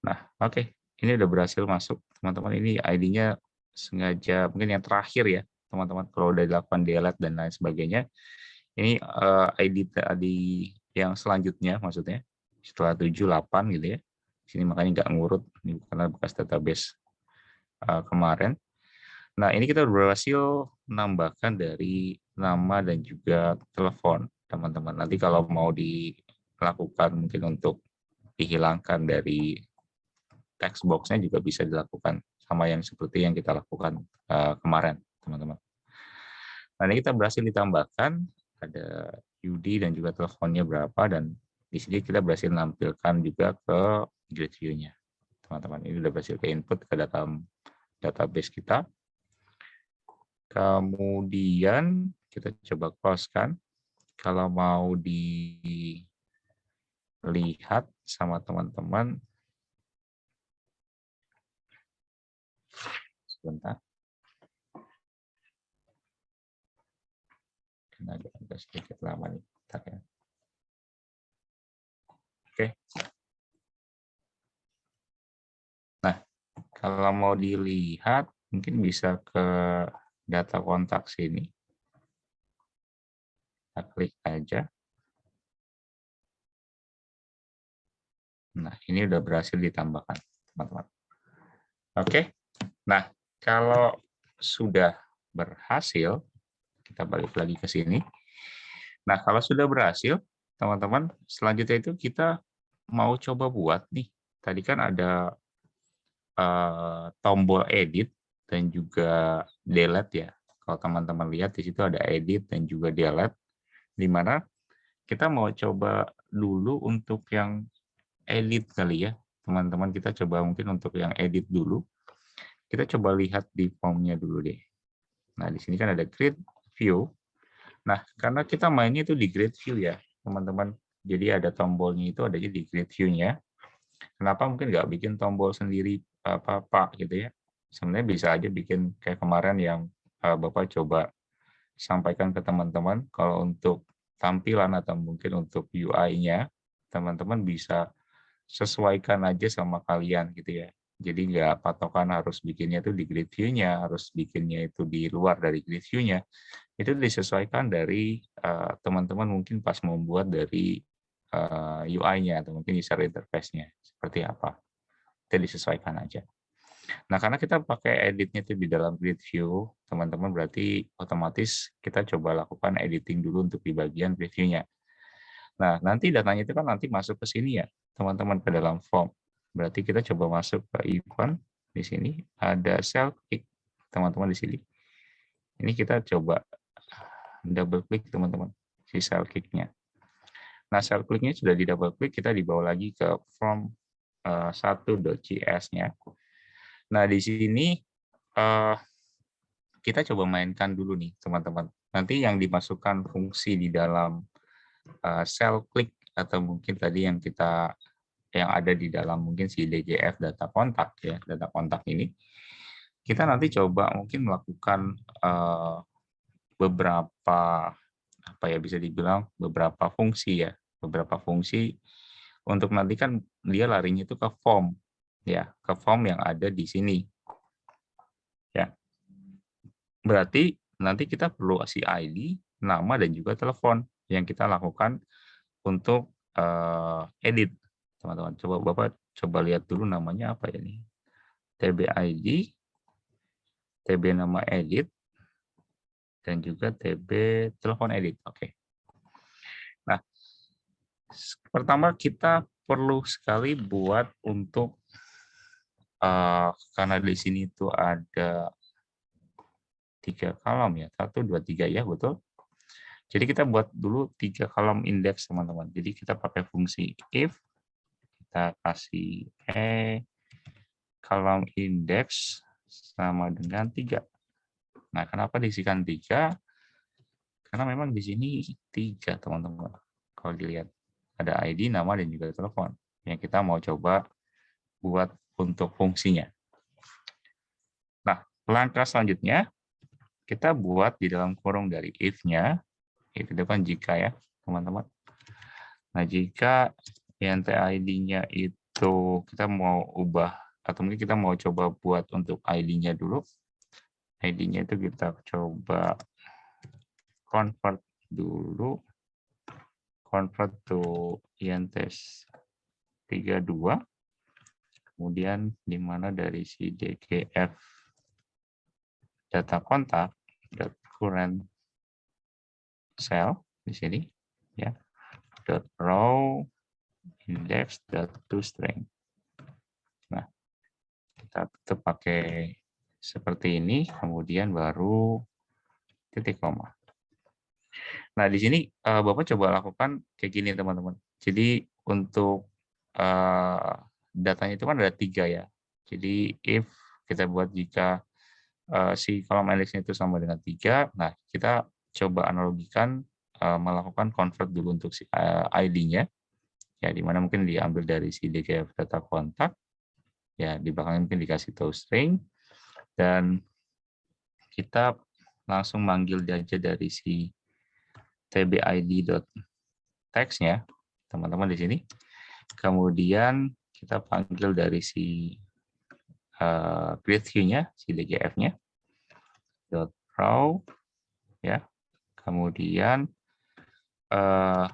Nah, oke. Ini udah berhasil masuk, teman-teman. Ini ID-nya sengaja, mungkin yang terakhir ya, teman-teman. Kalau udah dilakukan delete dan lain sebagainya, ini ID yang selanjutnya, maksudnya setelah 7, 8 gitu ya. Sini makanya nggak ngurut, ini karena bekas database kemarin. Nah, ini kita berhasil menambahkan dari nama dan juga telepon, teman-teman. Nanti kalau mau dilakukan mungkin untuk dihilangkan dari text box-nya juga bisa dilakukan sama yang seperti yang kita lakukan kemarin, teman-teman. Nah, ini kita berhasil ditambahkan ada UD dan juga teleponnya berapa, dan di sini kita berhasil menampilkan juga ke grid view-nya, teman-teman. Ini sudah berhasil ke input ke dalam database kita. Kemudian kita coba close-kan. Kalau mau dilihat sama teman-teman, sebentar. Karena agak sedikit lama nih. Bentar ya. Oke. Nah, kalau mau dilihat, mungkin bisa ke data kontak sini. Kita klik aja. Nah, ini udah berhasil ditambahkan, teman-teman. Oke. Nah, kalau sudah berhasil, kita balik lagi ke sini. Nah, kalau sudah berhasil, teman-teman, selanjutnya itu kita mau coba buat nih. Tadi kan ada tombol edit dan juga delete ya. Kalau teman-teman lihat di situ ada edit dan juga delete, di mana kita mau coba dulu untuk yang edit kali ya, teman-teman. Kita coba mungkin untuk yang edit dulu. Kita coba lihat di form-nya dulu deh. Nah, di sini kan ada grid view. Nah, karena kita mainnya itu di grid view ya, teman-teman. Jadi ada tombolnya itu adanya di grid view-nya. Kenapa mungkin nggak bikin tombol sendiri Pak gitu ya? Sebenarnya bisa aja bikin kayak kemarin yang Bapak coba sampaikan ke teman-teman, kalau untuk tampilan atau mungkin untuk UI-nya, teman-teman bisa sesuaikan aja sama kalian gitu ya. Jadi nggak patokan harus bikinnya itu di grid view-nya, harus bikinnya itu di luar dari grid view-nya. Itu disesuaikan dari teman-teman mungkin pas membuat dari UI-nya atau mungkin user interface-nya seperti apa. Itu disesuaikan aja. Nah, karena kita pakai editnya itu di dalam grid view, teman-teman, berarti otomatis kita coba lakukan editing dulu untuk di bagian grid view-nya. Nah, nanti datanya itu kan nanti masuk ke sini ya, teman-teman, ke dalam form. Berarti kita coba masuk ke event, di sini ada self pick, teman-teman di sini. Ini kita coba double klik teman-teman, si cell click-nya. Nah, cell click-nya sudah di double klik, kita dibawa lagi ke form 1.js-nya. Nah, di sini kita coba mainkan dulu nih, teman-teman. Nanti yang dimasukkan fungsi di dalam cell click atau mungkin tadi yang ada di dalam mungkin si DGF data kontak ya, data kontak ini, kita nanti coba mungkin melakukan beberapa apa ya, bisa dibilang beberapa fungsi ya, beberapa fungsi untuk nanti kan dia larinya itu ke form ya, ke form yang ada di sini ya. Berarti nanti kita perlu si ID, nama dan juga telepon yang kita lakukan untuk edit, teman-teman. Coba Bapak lihat dulu namanya apa ya nih? TB ID, TB nama edit, dan juga TB telepon edit. Oke. Nah, pertama kita perlu sekali buat untuk karena di sini itu ada 3 kolom ya, 1, 2, 3 ya, betul. Jadi kita buat dulu 3 kolom indeks, teman-teman. Jadi kita pakai fungsi if, kita kasih kolom indeks sama dengan 3. Nah, kenapa diisikan 3? Karena memang di sini 3, teman-teman. Kalau dilihat, ada ID, nama, dan juga telepon. Yang kita mau coba buat untuk fungsinya. Nah, langkah selanjutnya, kita buat di dalam kurung dari if-nya, itu kan jika ya, teman-teman. Nah, jika int ID-nya itu kita mau ubah, atau mungkin kita mau coba buat untuk ID-nya dulu. ID-nya itu kita coba convert dulu, convert to int 32, kemudian di mana dari si DGF data kontak, current cell di sini ya, .row index.toString. Nah, kita tetap pakai seperti ini, kemudian baru titik koma. Nah, di sini Bapak coba lakukan kayak gini, teman-teman. Jadi untuk datanya itu kan ada 3 ya. Jadi if kita buat jika si kolom indexnya itu sama dengan 3, nah kita coba analogikan melakukan convert dulu untuk si ID-nya. Ya, di mana mungkin diambil dari si DGF data kontak, ya di belakangnya mungkin dikasih toString, dan kita langsung manggil aja dari si tbid.text-nya, teman-teman di sini. Kemudian kita panggil dari si create view-nya, si DGF-nya, .row, ya. Kemudian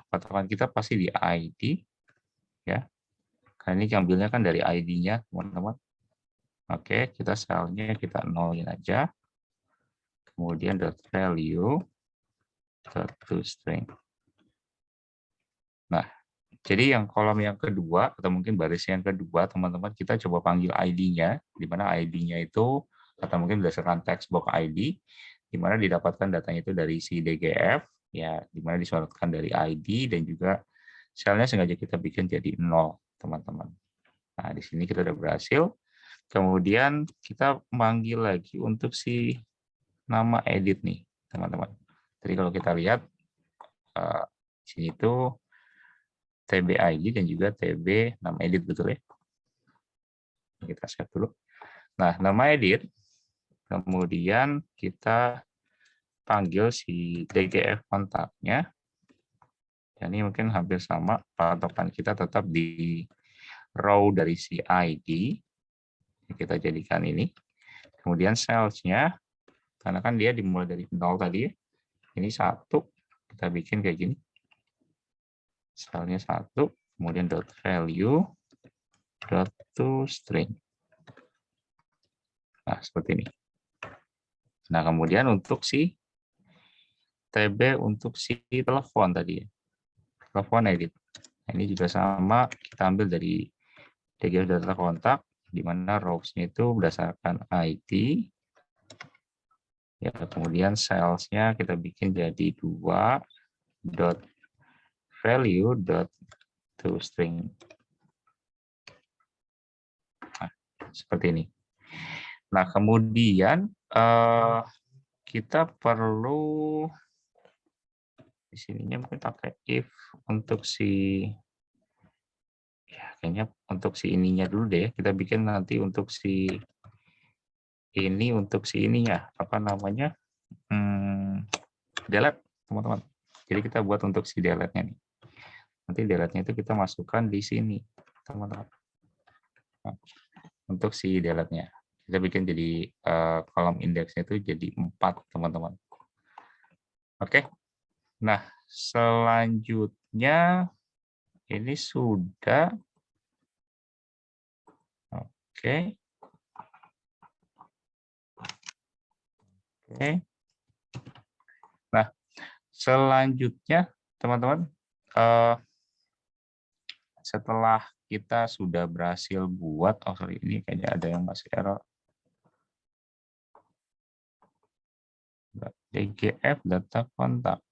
patokan kita pasti di ID, ya. Karena ini ambilnya kan dari ID-nya, teman-teman. Oke, kita selnya kita nolin aja. Kemudian .value, .toString. Nah, jadi yang kolom yang kedua, atau mungkin baris yang kedua, teman-teman, kita coba panggil ID-nya, di mana ID-nya itu, atau mungkin berdasarkan text box ID, di mana didapatkan datanya itu dari si DGF, ya, di mana disorotkan dari ID, dan juga selnya sengaja kita bikin jadi 0, teman-teman. Nah, di sini kita sudah berhasil. Kemudian kita manggil lagi untuk si nama edit nih, teman-teman. Jadi kalau kita lihat, di sini itu TB ID dan juga TB nama edit, betul ya? Kita save dulu. Nah, nama edit, kemudian kita panggil si DGF kontaknya. Dan ini mungkin hampir sama, patokan kita tetap di row dari si ID. Kita jadikan ini. Kemudian cells-nya, karena kan dia dimulai dari 0 tadi ya. Ini 1, kita bikin kayak gini. Selnya 1, kemudian .value, .toString. Nah, seperti ini. Nah, kemudian untuk si TB untuk si telepon tadi ya. Telepon edit. Nah, ini juga sama, kita ambil dari DGF data kontak, di mana rows-nya itu berdasarkan ID, Ya, kemudian cellsnya kita bikin jadi 2.value.toString. Nah, seperti ini. Nah, kemudian kita perlu di sininya mungkin pakai if untuk si ya kayaknya untuk si ininya dulu deh. Kita bikin nanti untuk si ini untuk si ininya apa namanya? Delete, teman-teman. Jadi kita buat untuk si delete-nya nih. Nanti delete-nya itu kita masukkan di sini, teman-teman. Nah, untuk si delete-nya. Kita bikin jadi kolom indeksnya itu jadi 4, teman-teman. Oke. Nah, selanjutnya ini sudah. Oke. Oke. Nah, selanjutnya, teman-teman, setelah kita sudah berhasil buat, oh sorry, ini kayaknya ada yang masih error. DGF data kontak.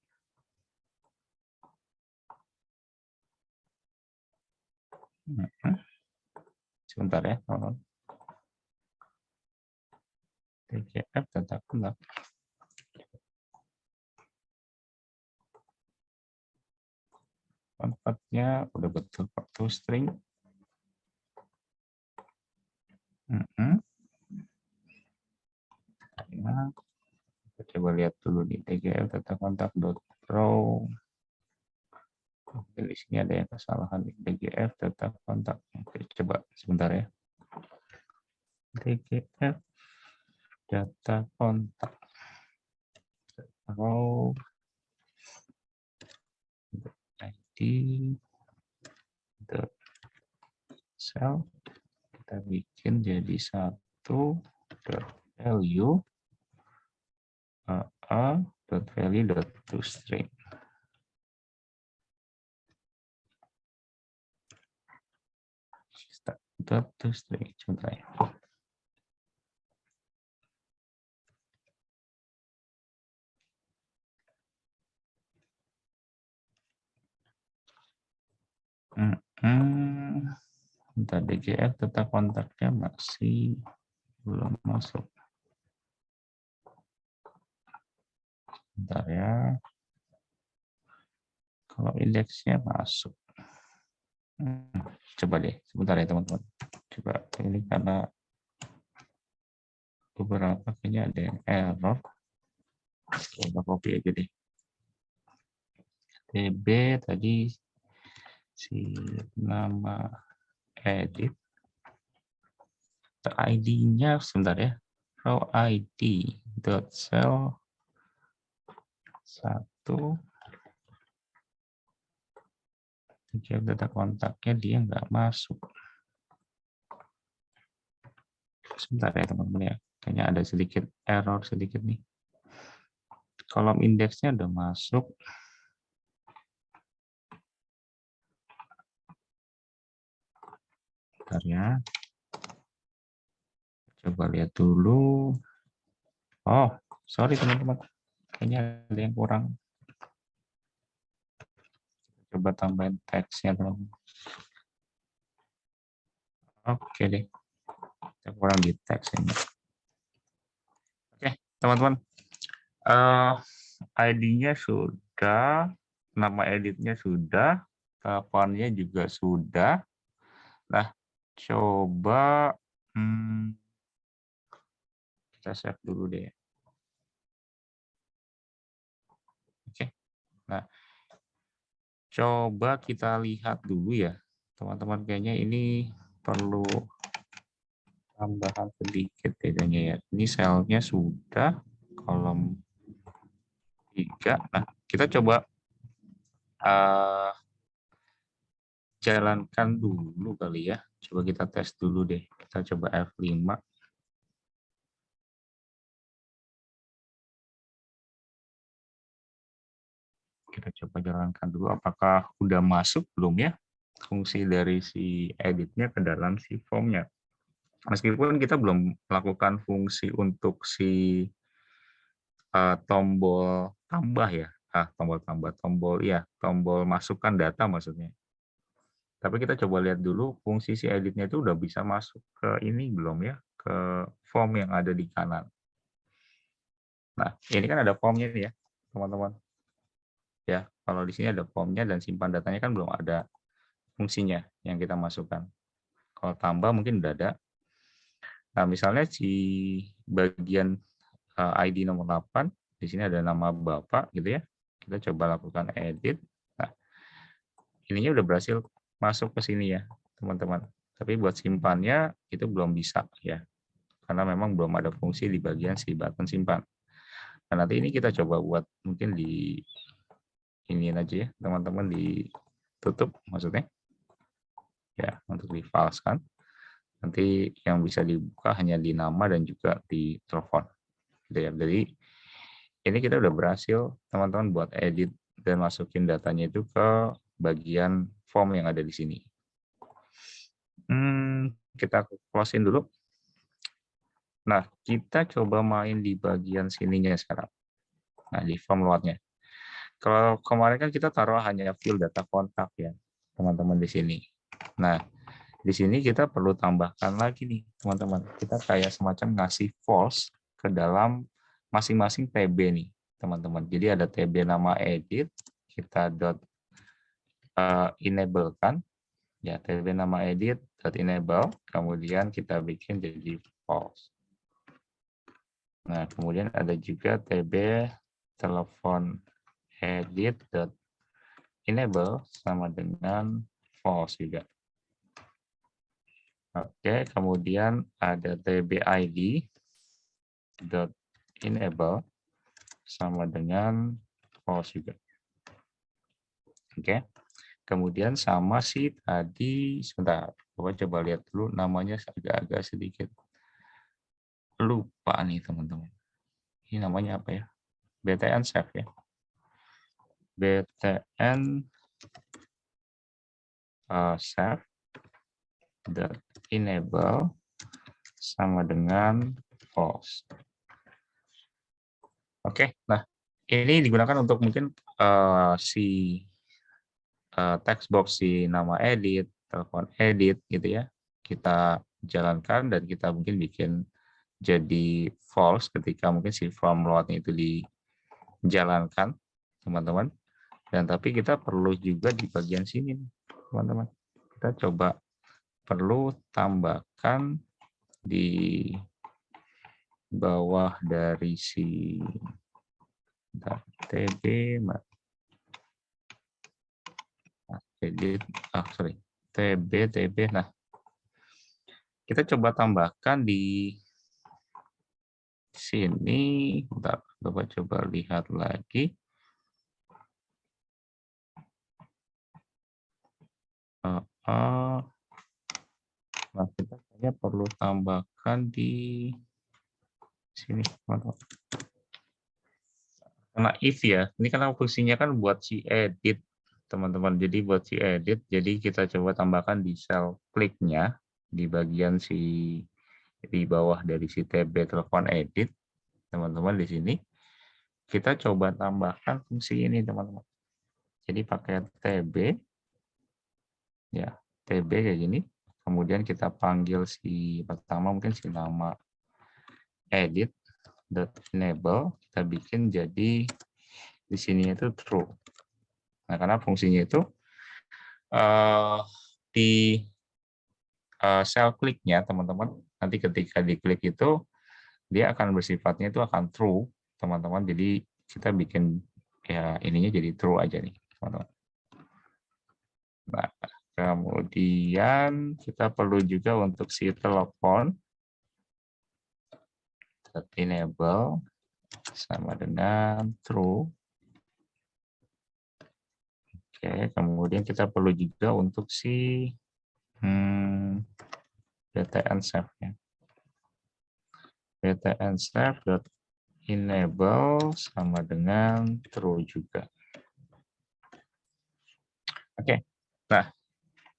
Sebentar ya, teman-teman. DGF data kontak. Kontaknya udah betul Pak, toString. Nah, kita coba lihat dulu di DGF data kontak.row. Di sini ada yang kesalahan di DGF data kontak. Oke, coba sebentar ya. DGF data kontak. Row ID cell kita bikin jadi 1.value .value.toString. .toString sebentar ya. Bentar, DGF data kontaknya masih belum masuk. Bentar ya. Kalau indeksnya masuk. Coba deh, sebentar ya teman-teman. Coba ini karena beberapa kayaknya ada yang error. Coba copy aja deh. TB tadi si nama edit. ID-nya sebentar ya. Row ID dot cell 1. Data kontaknya dia nggak masuk. Sebentar ya teman-teman ya. Kayaknya ada sedikit error sedikit nih. Kolom indeksnya udah masuk. Bentar ya. Coba lihat dulu. Oh, sorry teman-teman. Kayaknya ada yang kurang. Coba tambahin teksnya teman-teman. Oke deh. Kita kurang di teks ini. Oke, teman-teman. ID-nya sudah, nama editnya sudah, kapannya juga sudah. Nah, coba kita save dulu deh. Oke. Nah, coba kita lihat dulu ya, teman-teman. Kayaknya ini perlu tambahan sedikit bedanya ya. Ini selnya sudah, kolom 3. Nah, kita coba jalankan dulu kali ya. Coba kita tes dulu deh. Kita coba F5. Kita coba jalankan dulu. Apakah udah masuk belum ya fungsi dari si editnya ke dalam si formnya. Meskipun kita belum melakukan fungsi untuk si tombol tambah ya. Tombol tambah, tombol masukkan data maksudnya. Tapi kita coba lihat dulu fungsi si editnya itu udah bisa masuk ke ini belum ya, ke form yang ada di kanan. Nah, ini kan ada formnya nih ya, teman-teman. Ya, kalau di sini ada formnya dan simpan datanya kan belum ada fungsinya yang kita masukkan. Kalau tambah mungkin udah ada. Nah, misalnya di bagian ID nomor 8, di sini ada nama Bapak gitu ya. Kita coba lakukan edit. Nah, ininya udah berhasil masuk ke sini ya, teman-teman. Tapi buat simpannya itu belum bisa ya. Karena memang belum ada fungsi di bagian si button simpan. Nah, nanti ini kita coba buat mungkin di ini aja ya, teman-teman, ditutup maksudnya. Ya, untuk di-false-kan. Nanti yang bisa dibuka hanya di nama dan juga di telepon. Gitu ya. Jadi ini kita udah berhasil teman-teman buat edit dan masukin datanya itu ke bagian form yang ada di sini. Kita close-in dulu. Nah, kita coba main di bagian sininya sekarang. Nah, di form load-nya. Kalau kemarin kan kita taruh hanya field data kontak ya, teman-teman di sini. Nah, di sini kita perlu tambahkan lagi nih, teman-teman. Kita kayak semacam ngasih false ke dalam masing-masing TB nih, teman-teman. Jadi ada TB nama edit, kita enable kan, ya TB nama edit enable, kemudian kita bikin jadi false. Nah, kemudian ada juga TB telepon edit enable sama dengan false juga. Oke, kemudian ada TB ID enable sama dengan false juga. Oke. Kemudian sama sih tadi, sebentar, coba lihat dulu namanya agak-agak sedikit lupa nih teman-teman. Ini namanya apa ya? BTN save ya. BTN save enable sama dengan false. Oke, nah ini digunakan untuk mungkin si text box si nama edit, telepon edit gitu ya. Kita jalankan dan kita mungkin bikin jadi false ketika mungkin si from load-nya itu dijalankan, teman-teman. Dan tapi kita perlu juga di bagian sini, teman-teman. Kita coba perlu tambahkan di bawah dari si TB edit, TB. Nah, kita coba tambahkan di sini. Bentar, Bapak coba lihat lagi. Nah, kita hanya perlu tambahkan di sini, teman-teman. Karena if ya, ini karena fungsinya kan buat si edit, teman-teman. Jadi buat si edit, jadi kita coba tambahkan di cell kliknya di bagian di bawah dari si TB telepon edit, teman-teman di sini. Kita coba tambahkan fungsi ini, teman-teman. Jadi pakai TB, ya TB kayak gini. Kemudian kita panggil si pertama mungkin si nama edit enable, kita bikin jadi di sini itu true. Nah, karena fungsinya itu di cell kliknya, teman-teman, nanti ketika diklik itu dia akan bersifatnya itu akan true, teman-teman. Jadi kita bikin ya ininya jadi true aja nih, teman-teman. Nah, kemudian kita perlu juga untuk si telepon enable sama dengan true. Oke, kemudian kita perlu juga untuk si BTN save ya. BTN save enable sama dengan true juga. Oke, nah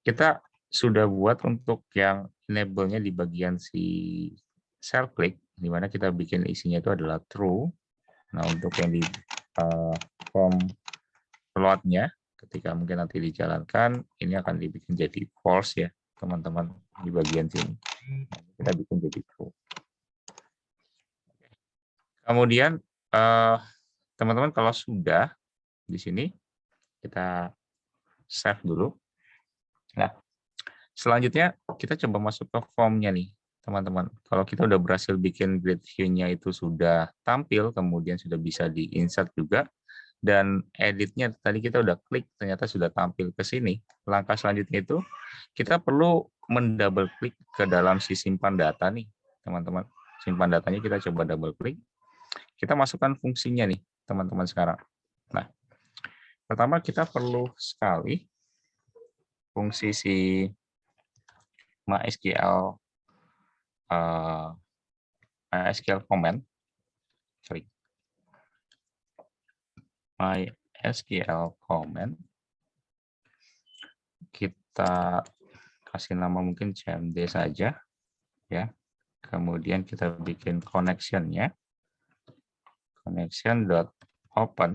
kita sudah buat untuk yang enable-nya di bagian si cell click, di mana kita bikin isinya itu adalah true. Nah, untuk yang di form float-nya, ketika mungkin nanti dijalankan, ini akan dibikin jadi false ya, teman-teman, di bagian sini. Nah, kita bikin jadi true. Kemudian, teman-teman kalau sudah di sini, kita save dulu. Nah, selanjutnya kita coba masuk ke form-nya nih, teman-teman. Kalau kita udah berhasil bikin grid view-nya itu sudah tampil, kemudian sudah bisa di-insert juga, dan edit-nya tadi kita udah klik, ternyata sudah tampil ke sini. Langkah selanjutnya itu, kita perlu mendouble klik ke dalam si simpan data nih, teman-teman. Simpan datanya kita coba double klik. Kita masukkan fungsinya nih, teman-teman sekarang. Nah, pertama kita perlu sekali fungsi si MySQL MySQL comment, MySQL comment, kita kasih nama mungkin cmd saja, ya. Kemudian kita bikin connection-nya, connection.open.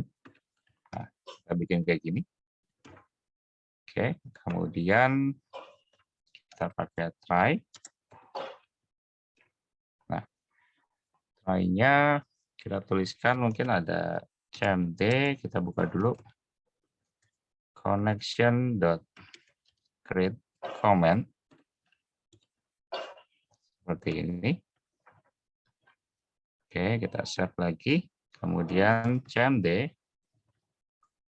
Nah, kita bikin kayak gini. Oke, kemudian kita pakai try. Nah, try-nya kita tuliskan mungkin ada cmd, kita buka dulu connection.create comment seperti ini. Oke, kita save lagi. Kemudian cmd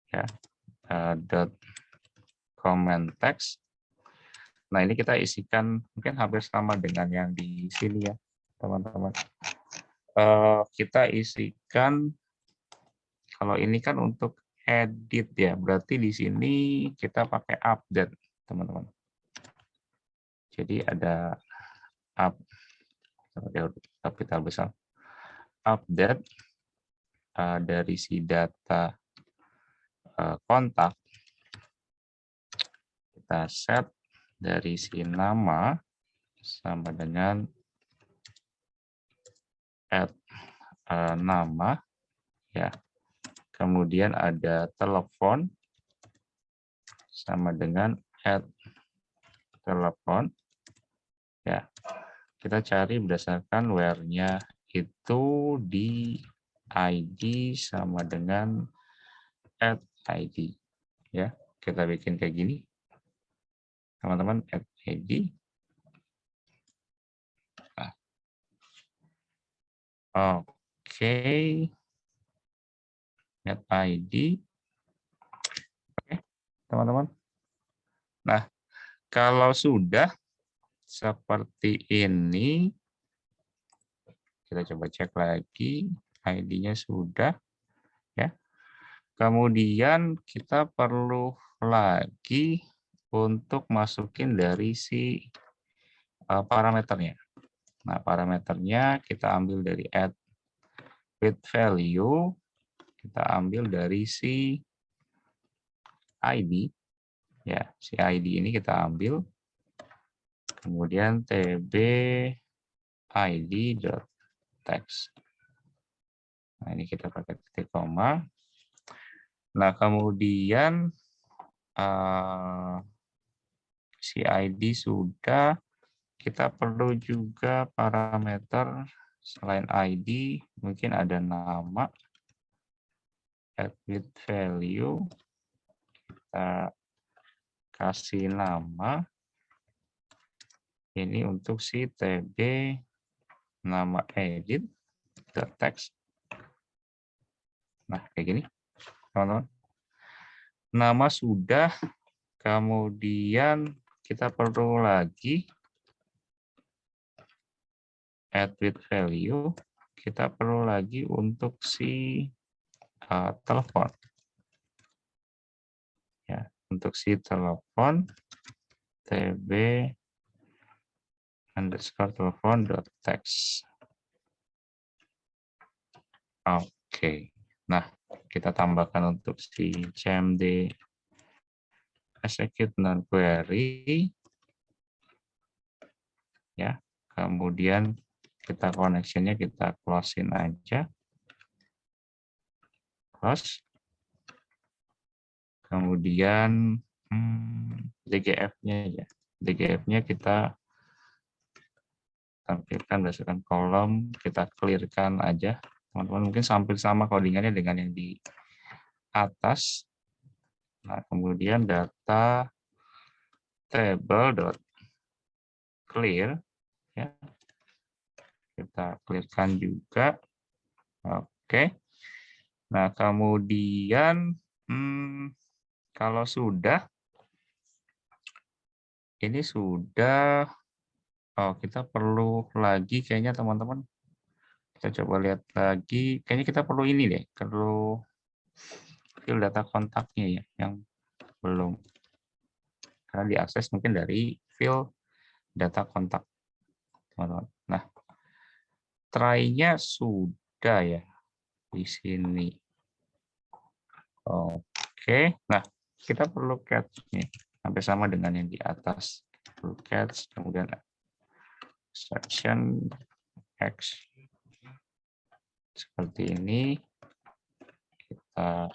ya comment text. Nah, ini kita isikan mungkin hampir sama dengan yang di sini ya, teman-teman. Kita isikan, kalau ini kan untuk edit ya, berarti di sini kita pakai update, teman-teman. Jadi ada kapital besar, update dari si data kontak, kita set dari si nama sama dengan add nama ya. Kemudian ada telepon sama dengan add telepon ya. Kita cari berdasarkan where-nya itu di ID sama dengan add ID ya. Kita bikin kayak gini, teman-teman, add ID. Nah. Oke, add ID. Oke, teman-teman. Nah, kalau sudah seperti ini, kita coba cek lagi, ID-nya sudah, ya. Kemudian kita perlu lagi untuk masukin dari si parameternya. Nah, parameternya kita ambil dari add with value, kita ambil dari si ID, ya, si ID ini kita ambil, kemudian tb id.text. Nah, ini kita pakai titik koma. Nah, kemudian si ID sudah, kita perlu juga parameter selain ID, mungkin ada nama, add with value, kita kasih nama, ini untuk si tb nama edit.text. Nah, kayak gini, teman-teman. Nama sudah, kemudian kita perlu lagi add with value, kita perlu lagi untuk si telepon. Ya, untuk si telepon tb underscore telepon.text. Oke. Nah, kita tambahkan untuk si cmd execute non query. Ya, kemudian kita connection-nya kita close-in aja. close. Kemudian DGF-nya ya. DGF-nya kita tampilkan berdasarkan kolom, kita clear-kan aja. Teman-teman mungkin hampir sama codingannya dengan yang di atas. Nah, kemudian data table.clear ya. Kita clear-kan juga. Oke. Nah, kemudian kalau sudah ini sudah kita perlu lagi kayaknya teman-teman. Kita coba lihat lagi. Kayaknya kita perlu ini deh, perlu fill data kontaknya ya yang belum. Karena diakses mungkin dari fill data kontak, teman-teman. Nah, try-nya sudah ya di sini. Oke. Nah, kita perlu catch-nya sampai sama dengan yang di atas. Perlu catch, kemudian section X seperti ini. Kita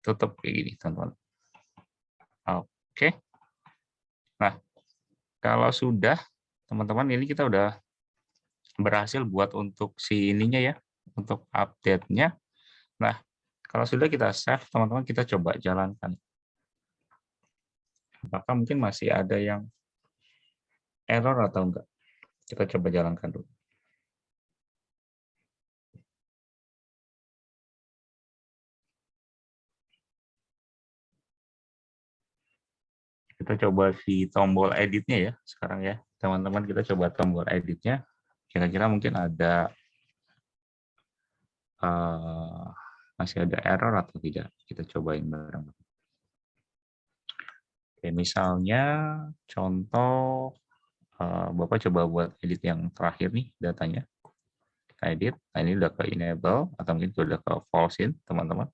tutup kayak gini, teman-teman. Oke. Nah, kalau sudah, teman-teman, ini kita udah berhasil buat untuk si ininya ya, untuk update-nya. Nah, kalau sudah kita save, teman-teman, kita coba jalankan. Apakah mungkin masih ada yang error atau enggak? Kita coba jalankan dulu. Kita coba si tombol editnya ya sekarang ya. Teman-teman, kita coba tombol editnya. Kira-kira mungkin ada masih ada error atau tidak. Kita cobain bareng. Oke, misalnya contoh Bapak coba buat edit yang terakhir nih datanya. Kita edit. Nah, ini udah ke enable atau mungkin udah ke false in, teman-teman.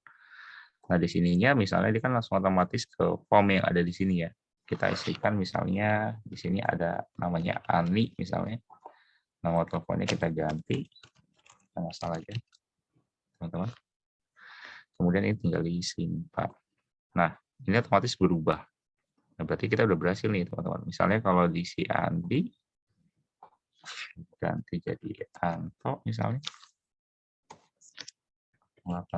Nah, di sininya misalnya dia kan langsung otomatis ke form yang ada di sini ya. Kita isikan misalnya di sini ada namanya Ani misalnya. Nomor teleponnya kita ganti. Nggak salah aja, teman-teman. Kemudian ini tinggal disimpan. Nah, ini otomatis berubah. Nah, berarti kita udah berhasil nih, teman-teman. Misalnya kalau di si Andi, ganti jadi Anto misalnya. Nggak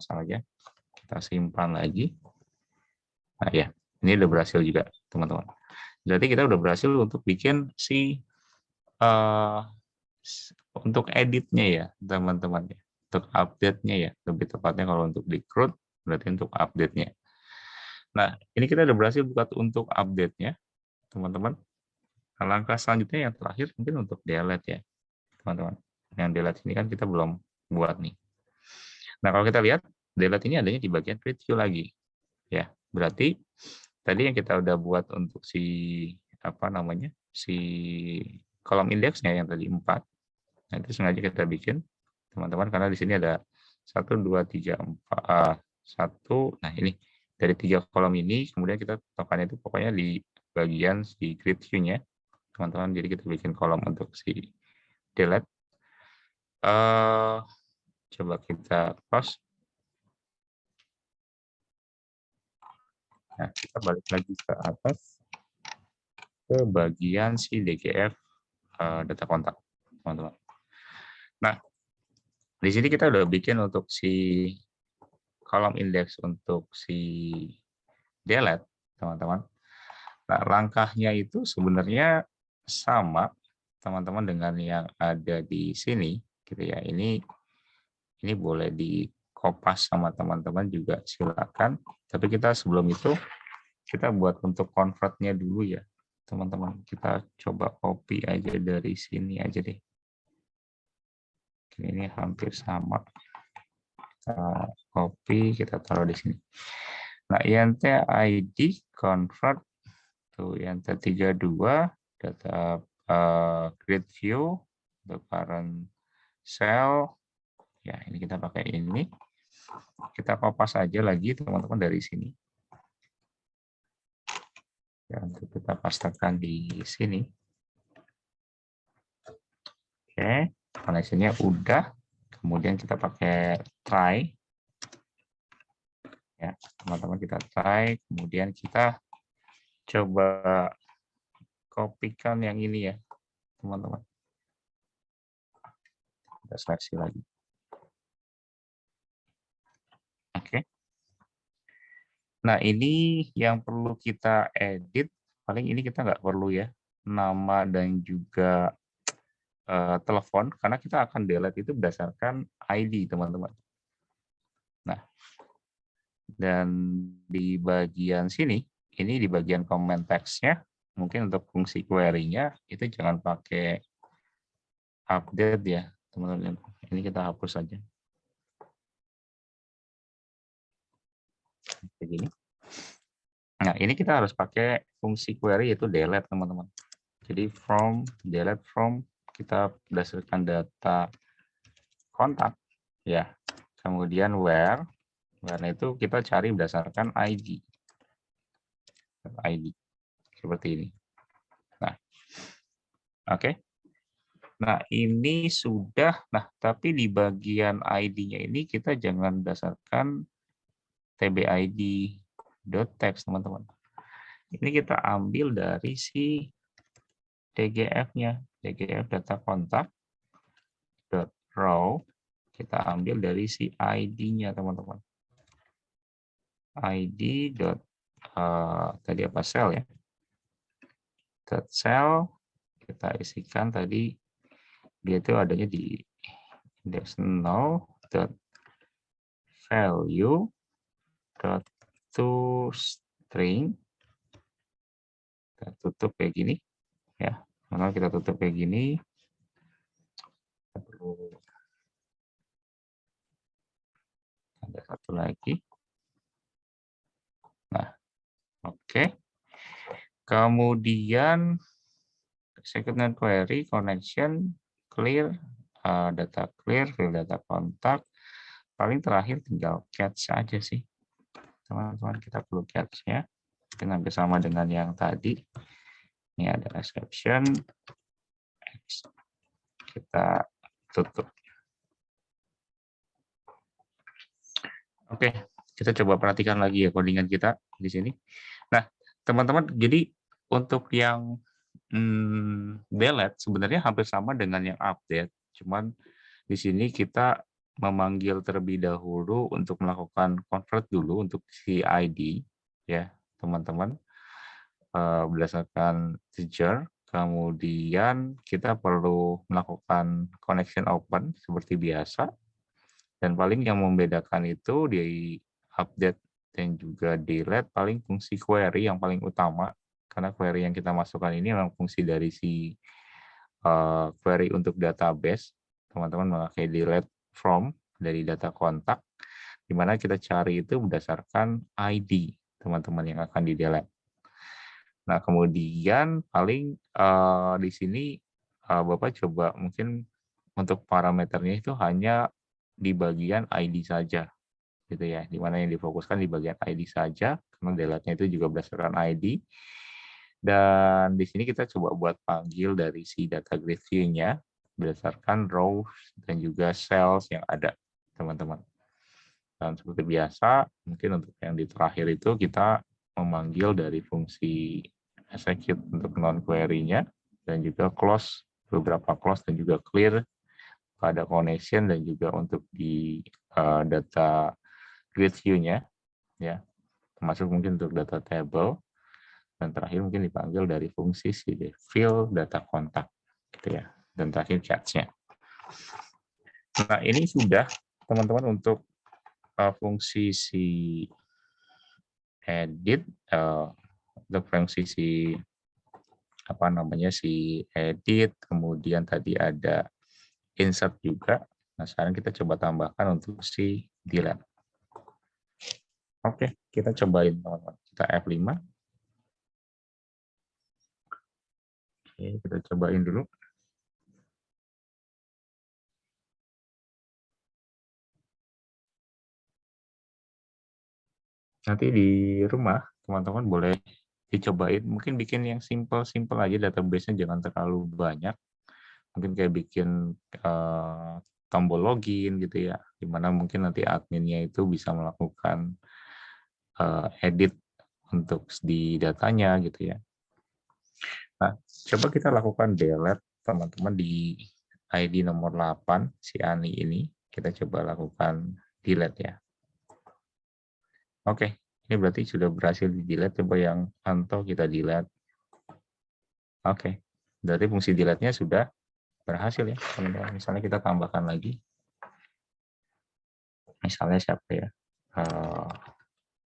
salah aja. Kita simpan lagi. Nah ya, ini udah berhasil juga, teman-teman. Berarti kita udah berhasil untuk bikin si untuk editnya ya, teman-teman ya. Untuk update-nya ya, lebih tepatnya kalau untuk di-CRUD, berarti untuk update-nya. Nah, ini kita udah berhasil buat untuk update-nya, teman-teman. Nah, langkah selanjutnya yang terakhir mungkin untuk delete ya, teman-teman. Yang delete ini kan kita belum buat nih. Nah, kalau kita lihat, delete ini adanya di bagian preview lagi. Ya, berarti tadi yang kita udah buat untuk si si kolom indeksnya yang tadi 4. Nah, itu sengaja kita bikin, teman-teman, karena di sini ada 1, 2, 3, 4, 1. Nah, ini dari 3 kolom ini, kemudian kita tekan itu pokoknya di bagian si grid view-nya, teman-teman. Jadi kita bikin kolom untuk si delete. Coba kita close. Nah, kita balik lagi ke atas ke bagian si DGF data kontak, teman-teman. Nah, di sini kita udah bikin untuk si kolom indeks untuk si delete, teman-teman. Nah, langkahnya itu sebenarnya sama, teman-teman, dengan yang ada di sini, gitu ya. Ini boleh di-kopas sama teman-teman juga, silakan. Tapi kita sebelum itu kita buat untuk convert-nya dulu ya, teman-teman. Kita coba copy aja dari sini aja deh. Ini hampir sama. Kita copy, kita taruh di sini. Nah, INT ID convert tuh INT 32 data grid view the current cell. Ya, ini kita pakai ini. Kita kopas aja lagi, teman-teman, dari sini. Ya, untuk kita pastekan di sini. Oke, koneksinya udah. Kemudian kita pakai try. Ya, teman-teman kita try. Kemudian kita coba kopikan yang ini ya, teman-teman. Kita seleksi lagi. Oke. Nah, ini yang perlu kita edit. Paling ini kita nggak perlu ya, nama dan juga telepon, karena kita akan delete itu berdasarkan ID, teman-teman. Nah, dan di bagian sini, ini di bagian comment text-nya, mungkin untuk fungsi query-nya, itu jangan pakai update ya, teman-teman. Ini kita hapus saja. Begini. Nah, ini kita harus pakai fungsi query yaitu delete, teman-teman. Jadi from, delete from, kita berdasarkan data kontak, ya. Kemudian where itu kita cari berdasarkan ID. ID seperti ini. Nah, oke. Nah, ini sudah. Nah, tapi di bagian ID-nya ini kita jangan berdasarkan tbid.text, teman-teman. Ini kita ambil dari si DGF-nya, DGF data kontak .row, kita ambil dari si ID-nya, teman-teman. ID. Tadi apa cell ya? Cell kita isikan tadi dia itu adanya di index 0 value to string. Kita tutup kayak gini ya. Maka kita tutup kayak gini. Kita perlu ada satu lagi. Nah, oke. Kemudian second query connection clear, data clear, fill data kontak. Paling terakhir tinggal catch aja sih, teman-teman. Kita perlu catch-nya. Mungkin hampir sama dengan yang tadi. Ini ada exception. Kita tutup. Oke, kita coba perhatikan lagi ya codingan kita di sini. Nah, teman-teman, jadi untuk yang delete sebenarnya hampir sama dengan yang update, cuman di sini kita memanggil terlebih dahulu untuk melakukan convert dulu untuk si ID ya, teman-teman, berdasarkan teacher. Kemudian kita perlu melakukan connection open seperti biasa. Dan paling yang membedakan itu di update dan juga delete paling fungsi query yang paling utama, karena query yang kita masukkan ini memang fungsi dari si query untuk database. Teman-teman memakai delete from dari data kontak, di mana kita cari itu berdasarkan ID teman-teman yang akan di delete. Nah, kemudian paling di sini Bapak coba mungkin untuk parameternya itu hanya di bagian ID saja, gitu ya. Di mana yang difokuskan di bagian ID saja, karena delete-nya itu juga berdasarkan ID. Dan di sini kita coba buat panggil dari si data grid view-nya berdasarkan rows dan juga cells yang ada, teman-teman. Dan seperti biasa, mungkin untuk yang di terakhir itu kita memanggil dari fungsi execute untuk non-query-nya, dan juga close, beberapa close dan juga clear pada connection, dan juga untuk di data grid view-nya, ya, termasuk mungkin untuk data table, dan terakhir mungkin dipanggil dari fungsi si fill data kontak, gitu ya, dan terakhir catch-nya. Nah, ini sudah teman-teman untuk fungsi si edit, untuk fungsi si apa namanya si edit, kemudian tadi ada insert juga. Nah, sekarang kita coba tambahkan untuk si delete. Oke, kita cobain teman-teman. Kita F5. Oke, kita cobain dulu. Nanti di rumah teman-teman boleh dicobain. Mungkin bikin yang simple-simple aja, database-nya jangan terlalu banyak. Mungkin kayak bikin tombol login gitu ya, di mana mungkin nanti adminnya itu bisa melakukan edit untuk di datanya gitu ya. Nah, coba kita lakukan delete teman-teman di ID nomor 8 si Ani ini. Kita coba lakukan delete ya. Oke, ini berarti sudah berhasil di delete. Coba yang pantau kita delete. Oke, berarti fungsi delete-nya sudah berhasil ya teman-teman. Misalnya kita tambahkan lagi. Misalnya siapa ya?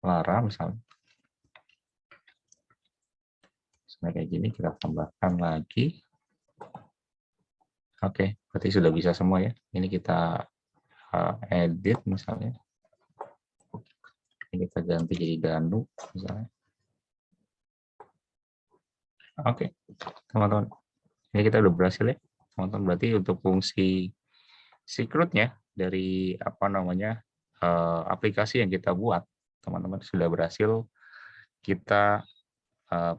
Lara misalnya. Misalnya kayak gini kita tambahkan lagi. Oke, berarti sudah bisa semua ya. Ini kita edit misalnya. Ini kita ganti jadi Danu misalnya. Oke, teman-teman. Ini kita udah berhasil ya. Teman-teman, berarti untuk fungsi secret-nya dari apa namanya aplikasi yang kita buat, teman-teman sudah berhasil kita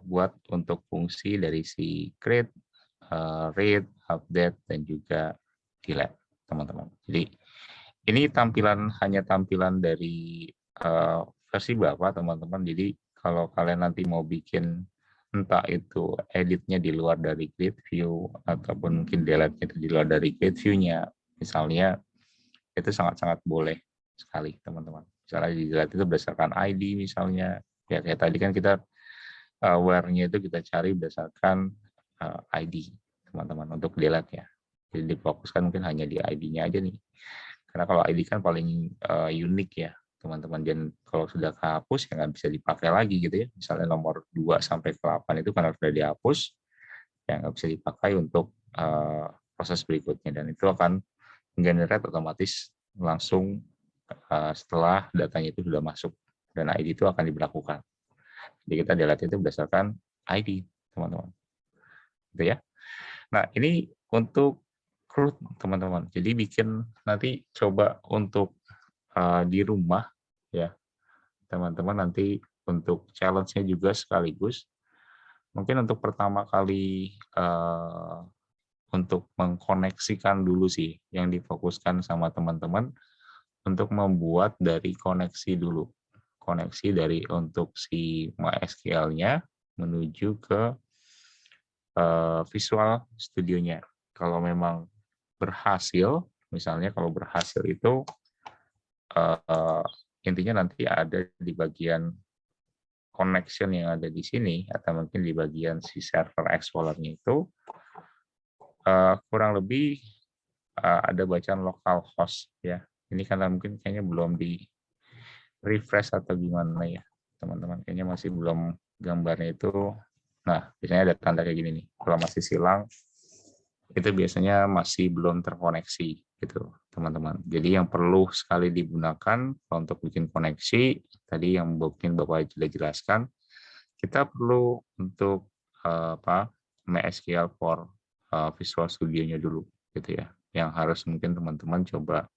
buat untuk fungsi dari si create, read, update, dan juga delete, teman-teman. Jadi ini hanya tampilan dari versi berapa, teman-teman. Jadi kalau kalian nanti mau bikin entah itu editnya di luar dari grid view ataupun mungkin delete-nya itu di luar dari grid view-nya, misalnya itu sangat-sangat boleh sekali, teman-teman. Misalnya di delete itu berdasarkan ID misalnya, ya kayak tadi kan kita where-nya itu kita cari berdasarkan ID, teman-teman, untuk delete ya. Jadi difokuskan mungkin hanya di ID-nya aja nih. Karena kalau ID kan paling unik ya, teman-teman. Dan kalau sudah kehapus ya nggak bisa dipakai lagi gitu ya. Misalnya nomor 2 sampai ke 8 itu karena sudah dihapus, ya nggak bisa dipakai untuk proses berikutnya. Dan itu akan generate otomatis langsung setelah datanya itu sudah masuk. Dan ID itu akan diberlakukan. Jadi kita delete itu berdasarkan ID, teman-teman. Gitu ya. Nah, ini untuk root, teman-teman. Jadi bikin nanti coba untuk di rumah ya, teman-teman, nanti untuk challenge-nya juga sekaligus. Mungkin untuk pertama kali untuk mengkoneksikan dulu sih, yang difokuskan sama teman-teman untuk membuat dari koneksi dulu. Koneksi dari untuk si MySQL-nya menuju ke Visual Studio-nya. Kalau memang berhasil, misalnya kalau berhasil itu intinya nanti ada di bagian connection yang ada di sini, atau mungkin di bagian si server Explorer-nya itu kurang lebih ada bacaan localhost ya. Ini karena mungkin kayaknya belum di refresh atau gimana ya, teman-teman. Kayaknya masih belum gambarnya itu. Nah, biasanya ada tanda kayak gini nih. Kalau masih silang, itu biasanya masih belum terkoneksi gitu, teman-teman. Jadi yang perlu sekali digunakan untuk bikin koneksi, tadi yang mungkin Bapak sudah jelaskan, kita perlu untuk MySQL for Visual Studio-nya dulu gitu ya. Yang harus mungkin teman-teman coba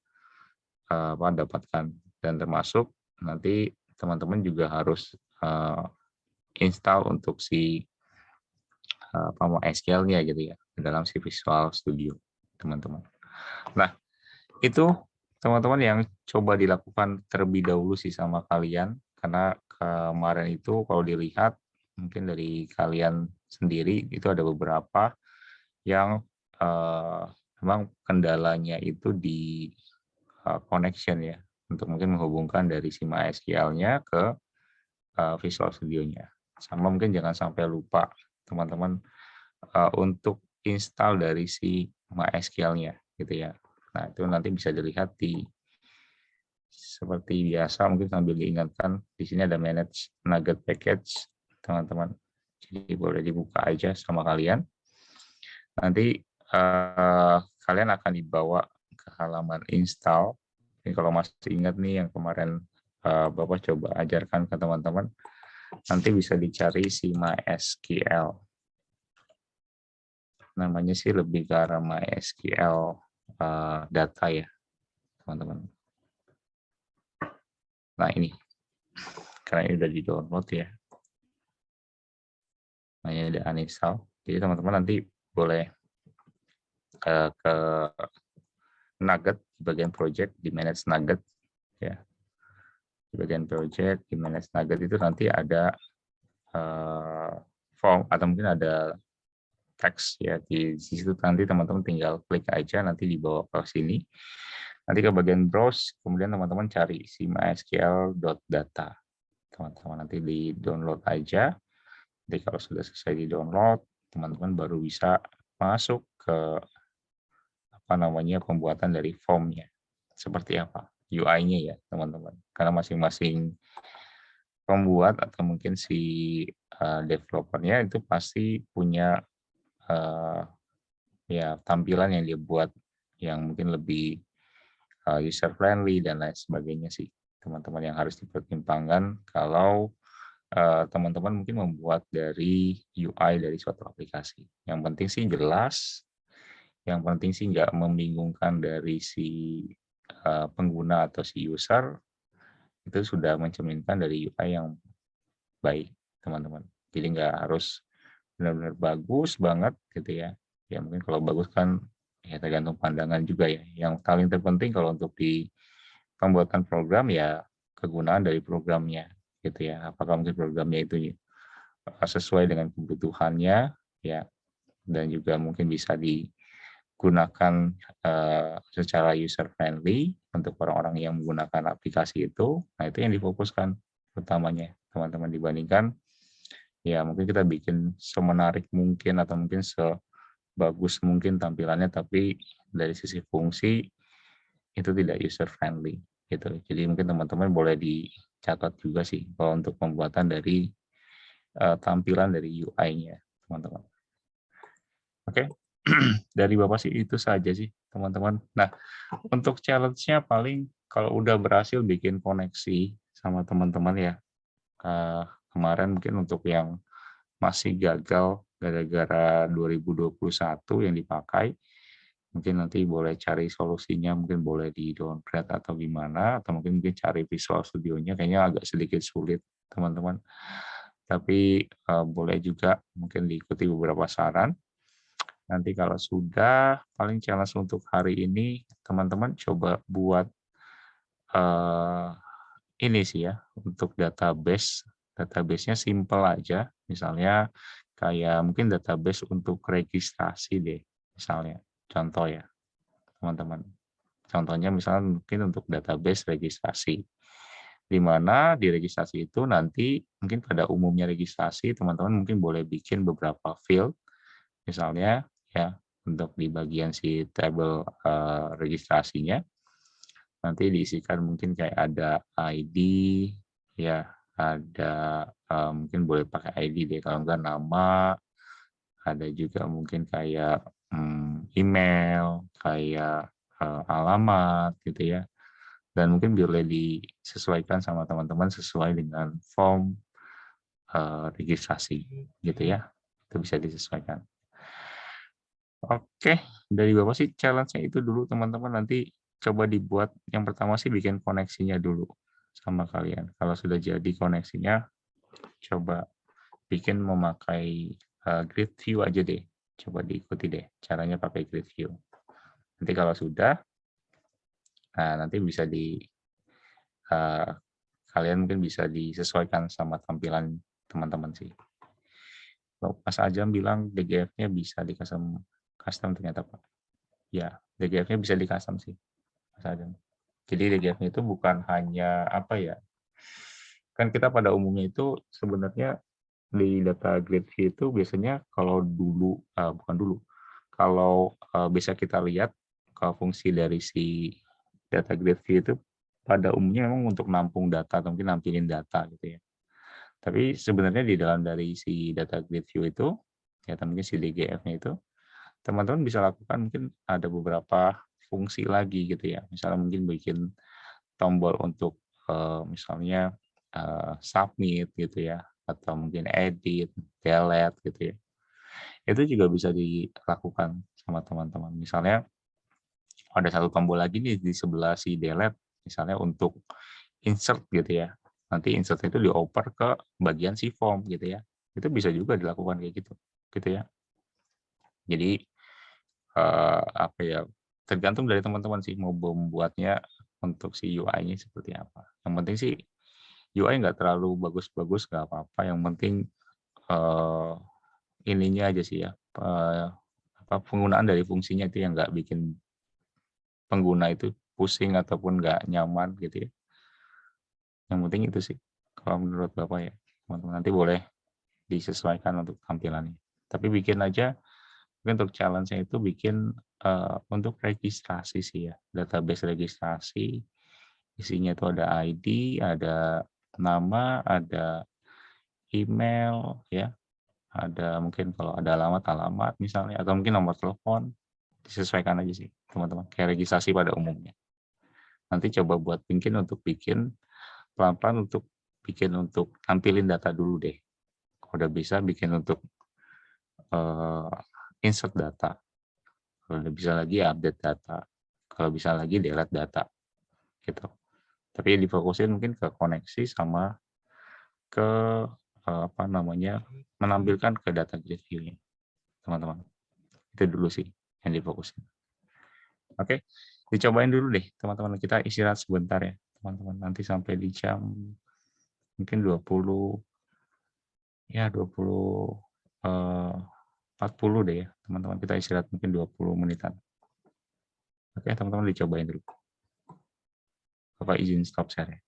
dapatkan, dan termasuk nanti teman-teman juga harus install untuk si MySQL-nya gitu ya, dalam si Visual Studio, teman-teman. Nah, itu teman-teman yang coba dilakukan terlebih dahulu sih sama kalian, karena kemarin itu kalau dilihat mungkin dari kalian sendiri itu ada beberapa yang memang kendalanya itu di connection ya, untuk mungkin menghubungkan dari si MySQL-nya ke Visual Studio-nya. Sama mungkin jangan sampai lupa teman-teman untuk install dari si MySQL-nya gitu ya. Nah, itu nanti bisa dilihat di seperti biasa, mungkin sambil diingatkan di sini ada manage nugget package, teman-teman. Jadi boleh dibuka aja sama kalian. Nanti kalian akan dibawa ke halaman install. Ini kalau masih ingat nih yang kemarin Bapak coba ajarkan ke teman-teman, nanti bisa dicari si MySQL. Namanya sih lebih ke arah MySQL data ya, teman-teman. Nah ini, karena ini udah di-download ya. Nah ini ada uninstall. Jadi teman-teman nanti boleh ke nugget di bagian project, di manage nugget ya. Di bagian project, di manage nugget itu nanti ada form atau mungkin ada teks ya, di situ nanti teman-teman tinggal klik aja, nanti dibawa ke sini. Nanti ke bagian browse, kemudian teman-teman cari si mysql.data. Teman-teman nanti di download aja. Jadi kalau sudah selesai di download, teman-teman baru bisa masuk ke pembuatan dari formnya. Seperti apa UI-nya ya teman-teman. Karena masing-masing pembuat atau mungkin si developernya itu pasti punya ya tampilan yang dia buat yang mungkin lebih user friendly dan lain sebagainya sih teman-teman, yang harus dipertimbangkan kalau teman-teman mungkin membuat dari UI dari suatu aplikasi. Yang penting sih jelas, yang penting sih nggak membingungkan dari si pengguna atau si user, itu sudah mencerminkan dari UI yang baik teman-teman. Jadi nggak harus benar-benar bagus banget gitu ya. Ya mungkin kalau bagus kan ya tergantung pandangan juga ya. Yang paling terpenting kalau untuk di pembuatan program ya kegunaan dari programnya gitu ya. Apakah mungkin programnya itu sesuai dengan kebutuhannya ya, dan juga mungkin bisa digunakan secara user friendly untuk orang-orang yang menggunakan aplikasi itu. Nah, itu yang difokuskan utamanya teman-teman, dibandingkan ya mungkin kita bikin semenarik mungkin atau mungkin sebagus mungkin tampilannya, tapi dari sisi fungsi itu tidak user friendly gitu. Jadi mungkin teman-teman boleh dicatat juga sih kalau untuk pembuatan dari tampilan dari UI-nya teman-teman. Oke. Dari Bapak sih itu saja sih teman-teman. Nah, untuk challenge-nya paling kalau udah berhasil bikin koneksi sama teman-teman ya, kemarin mungkin untuk yang masih gagal gara-gara 2021 yang dipakai, mungkin nanti boleh cari solusinya, mungkin boleh di downgrade atau gimana, atau mungkin cari Visual Studio-nya, kayaknya agak sedikit sulit teman-teman. Tapi boleh juga mungkin diikuti beberapa saran. Nanti kalau sudah, paling challenge untuk hari ini teman-teman coba buat ini sih ya, untuk database-nya simple aja, misalnya kayak mungkin database untuk registrasi deh, misalnya, contoh ya, teman-teman. Contohnya misalnya mungkin untuk database registrasi, di mana di registrasi itu nanti mungkin pada umumnya registrasi, teman-teman mungkin boleh bikin beberapa field, misalnya ya, untuk di bagian si table registrasinya, nanti diisikan mungkin kayak ada ID, ya, ada mungkin boleh pakai ID deh, kalau enggak nama, ada juga mungkin kayak email, kayak alamat gitu ya, dan mungkin boleh disesuaikan sama teman-teman sesuai dengan form registrasi gitu ya, itu bisa disesuaikan. Oke, dari Bapak sih challenge-nya itu dulu teman-teman, nanti coba dibuat yang pertama sih bikin koneksinya dulu sama kalian. Kalau sudah jadi koneksinya, coba bikin memakai grid view aja deh. Coba diikuti deh caranya pakai grid view. Nanti kalau sudah, nah nanti bisa kalian mungkin bisa disesuaikan sama tampilan teman-teman sih. Kalau Mas Ajam bilang DGF-nya bisa custom ternyata Pak. Ya, DGF-nya bisa di-custom sih, Mas Adam. Jadi DGF-nya itu bukan hanya apa ya, kan kita pada umumnya itu sebenarnya di data grid view itu biasanya kalau dulu, bukan dulu, kalau bisa kita lihat kalau fungsi dari si data grid view itu pada umumnya memang untuk nampung data atau mungkin nampilin data gitu ya. Tapi sebenarnya di dalam dari si data grid view itu, ya mungkin si DGF-nya itu, teman-teman bisa lakukan mungkin ada beberapa fungsi lagi gitu ya. Misalnya mungkin bikin tombol untuk misalnya submit gitu ya, atau mungkin edit, delete gitu ya. Itu juga bisa dilakukan sama teman-teman. Misalnya ada satu tombol lagi nih di sebelah si delete, misalnya untuk insert gitu ya. Nanti insert itu dioper ke bagian si form gitu ya. Itu bisa juga dilakukan kayak gitu ya. Jadi apa ya, tergantung dari teman-teman sih mau membuatnya untuk si UI-nya seperti apa. Yang penting sih UI nggak terlalu bagus-bagus nggak apa-apa, yang penting, eee, ininya aja sih ya, penggunaan dari fungsinya itu yang nggak bikin pengguna itu pusing ataupun nggak nyaman gitu ya. Yang penting itu sih, kalau menurut Bapak ya, teman-teman. Nanti boleh disesuaikan untuk tampilannya. Tapi bikin aja mungkin untuk challenge-nya itu bikin, untuk registrasi sih ya, database registrasi, isinya itu ada ID, ada nama, ada email ya, ada mungkin kalau ada alamat misalnya, atau mungkin nomor telepon, disesuaikan aja sih teman-teman, kayak registrasi pada umumnya. Nanti coba buat bikin pelan-pelan untuk tampilin data dulu deh. Kalau udah bisa bikin untuk, eee, insert data, kalau udah bisa lagi update data, kalau bisa lagi delete data, gitu. Tapi difokusin mungkin ke koneksi sama ke, apa namanya, menampilkan ke data grid view-nya, teman-teman. Itu dulu sih yang difokusin. Oke, dicobain dulu deh teman-teman, kita istirahat sebentar ya, teman-teman. Nanti sampai di jam mungkin 20, ya 20, 40 deh ya, teman-teman. Kita istirahat mungkin 20 menitan. Oke, teman-teman dicobain dulu. Bapak izin stop share ya.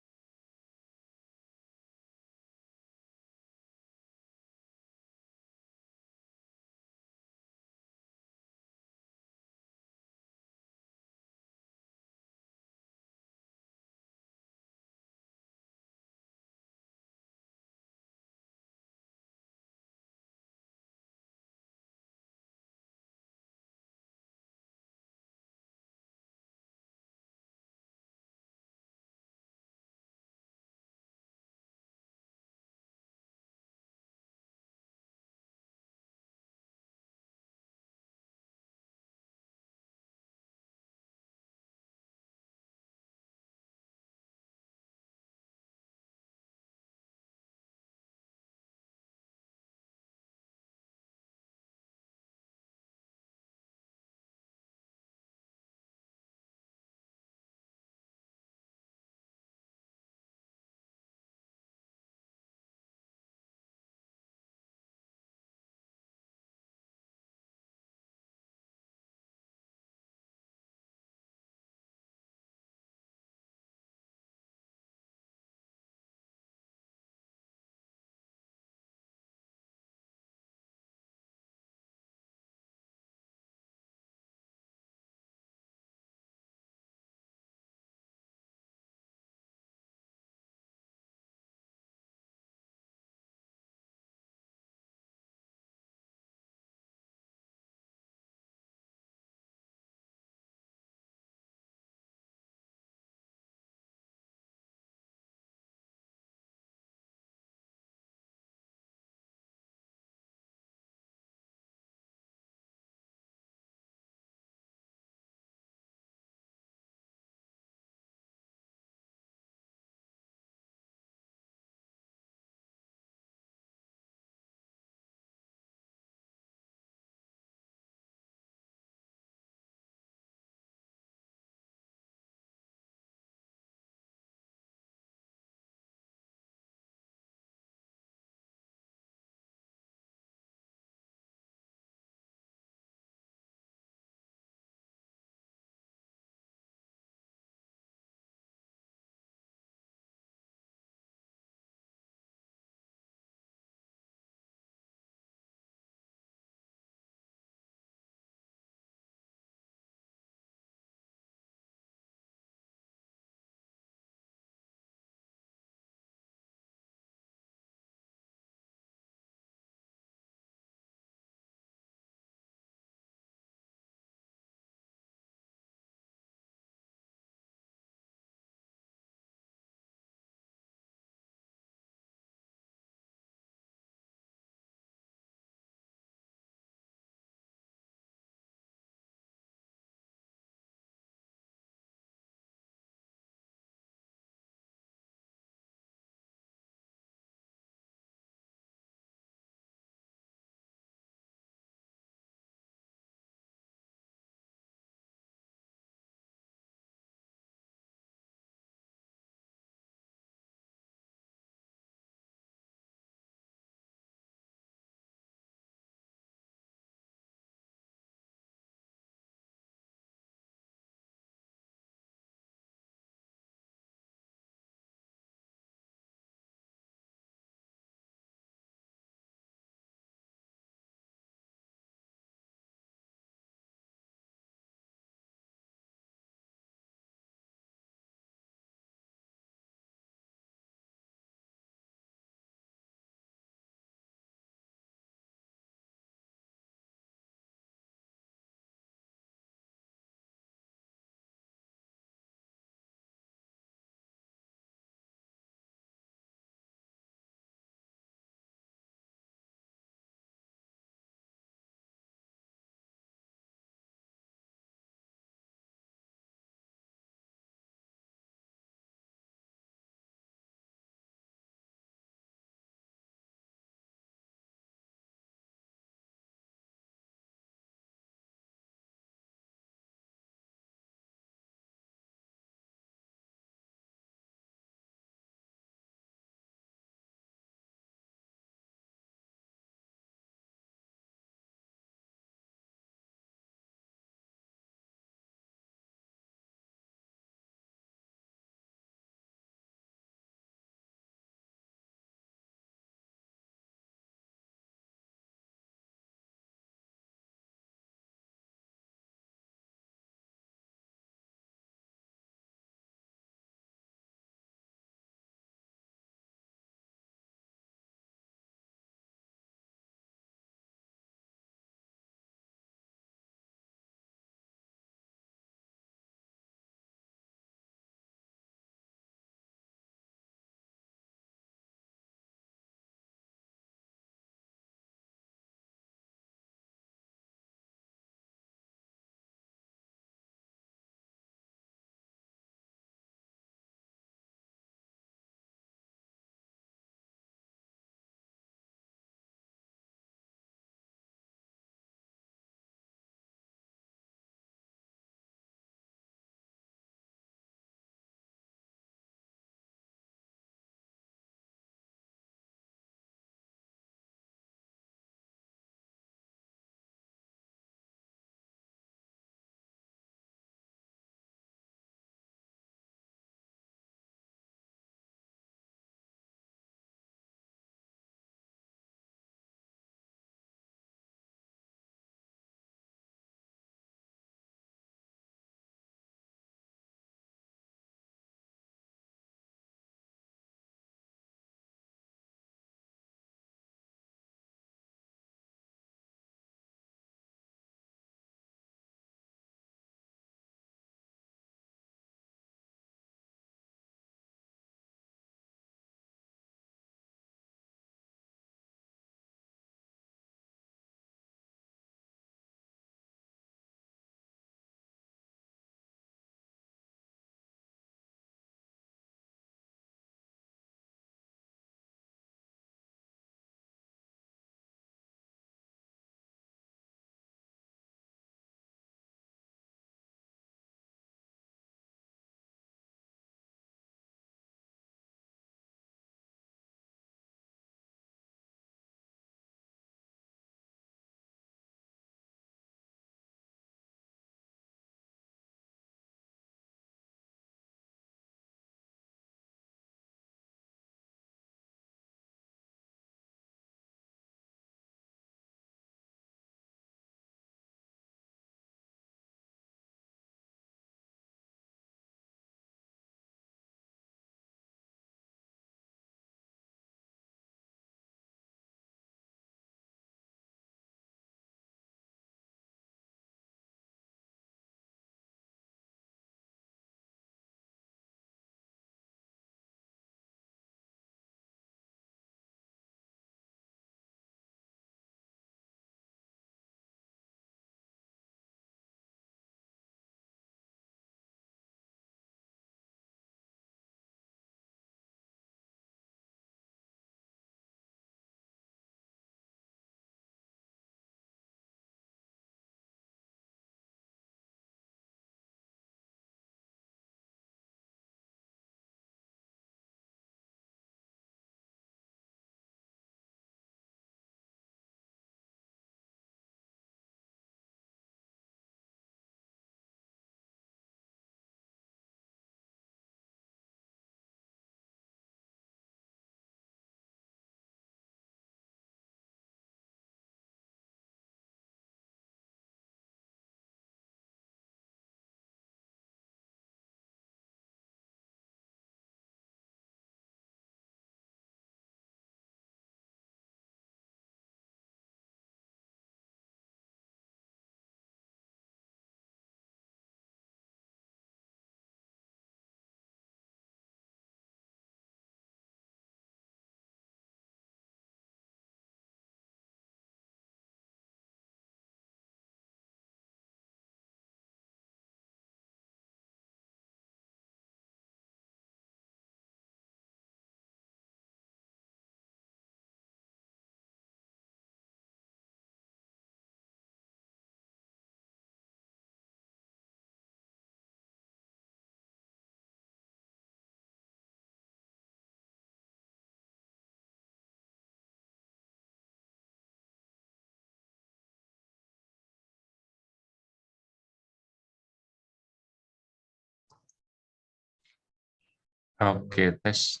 Oke, tes.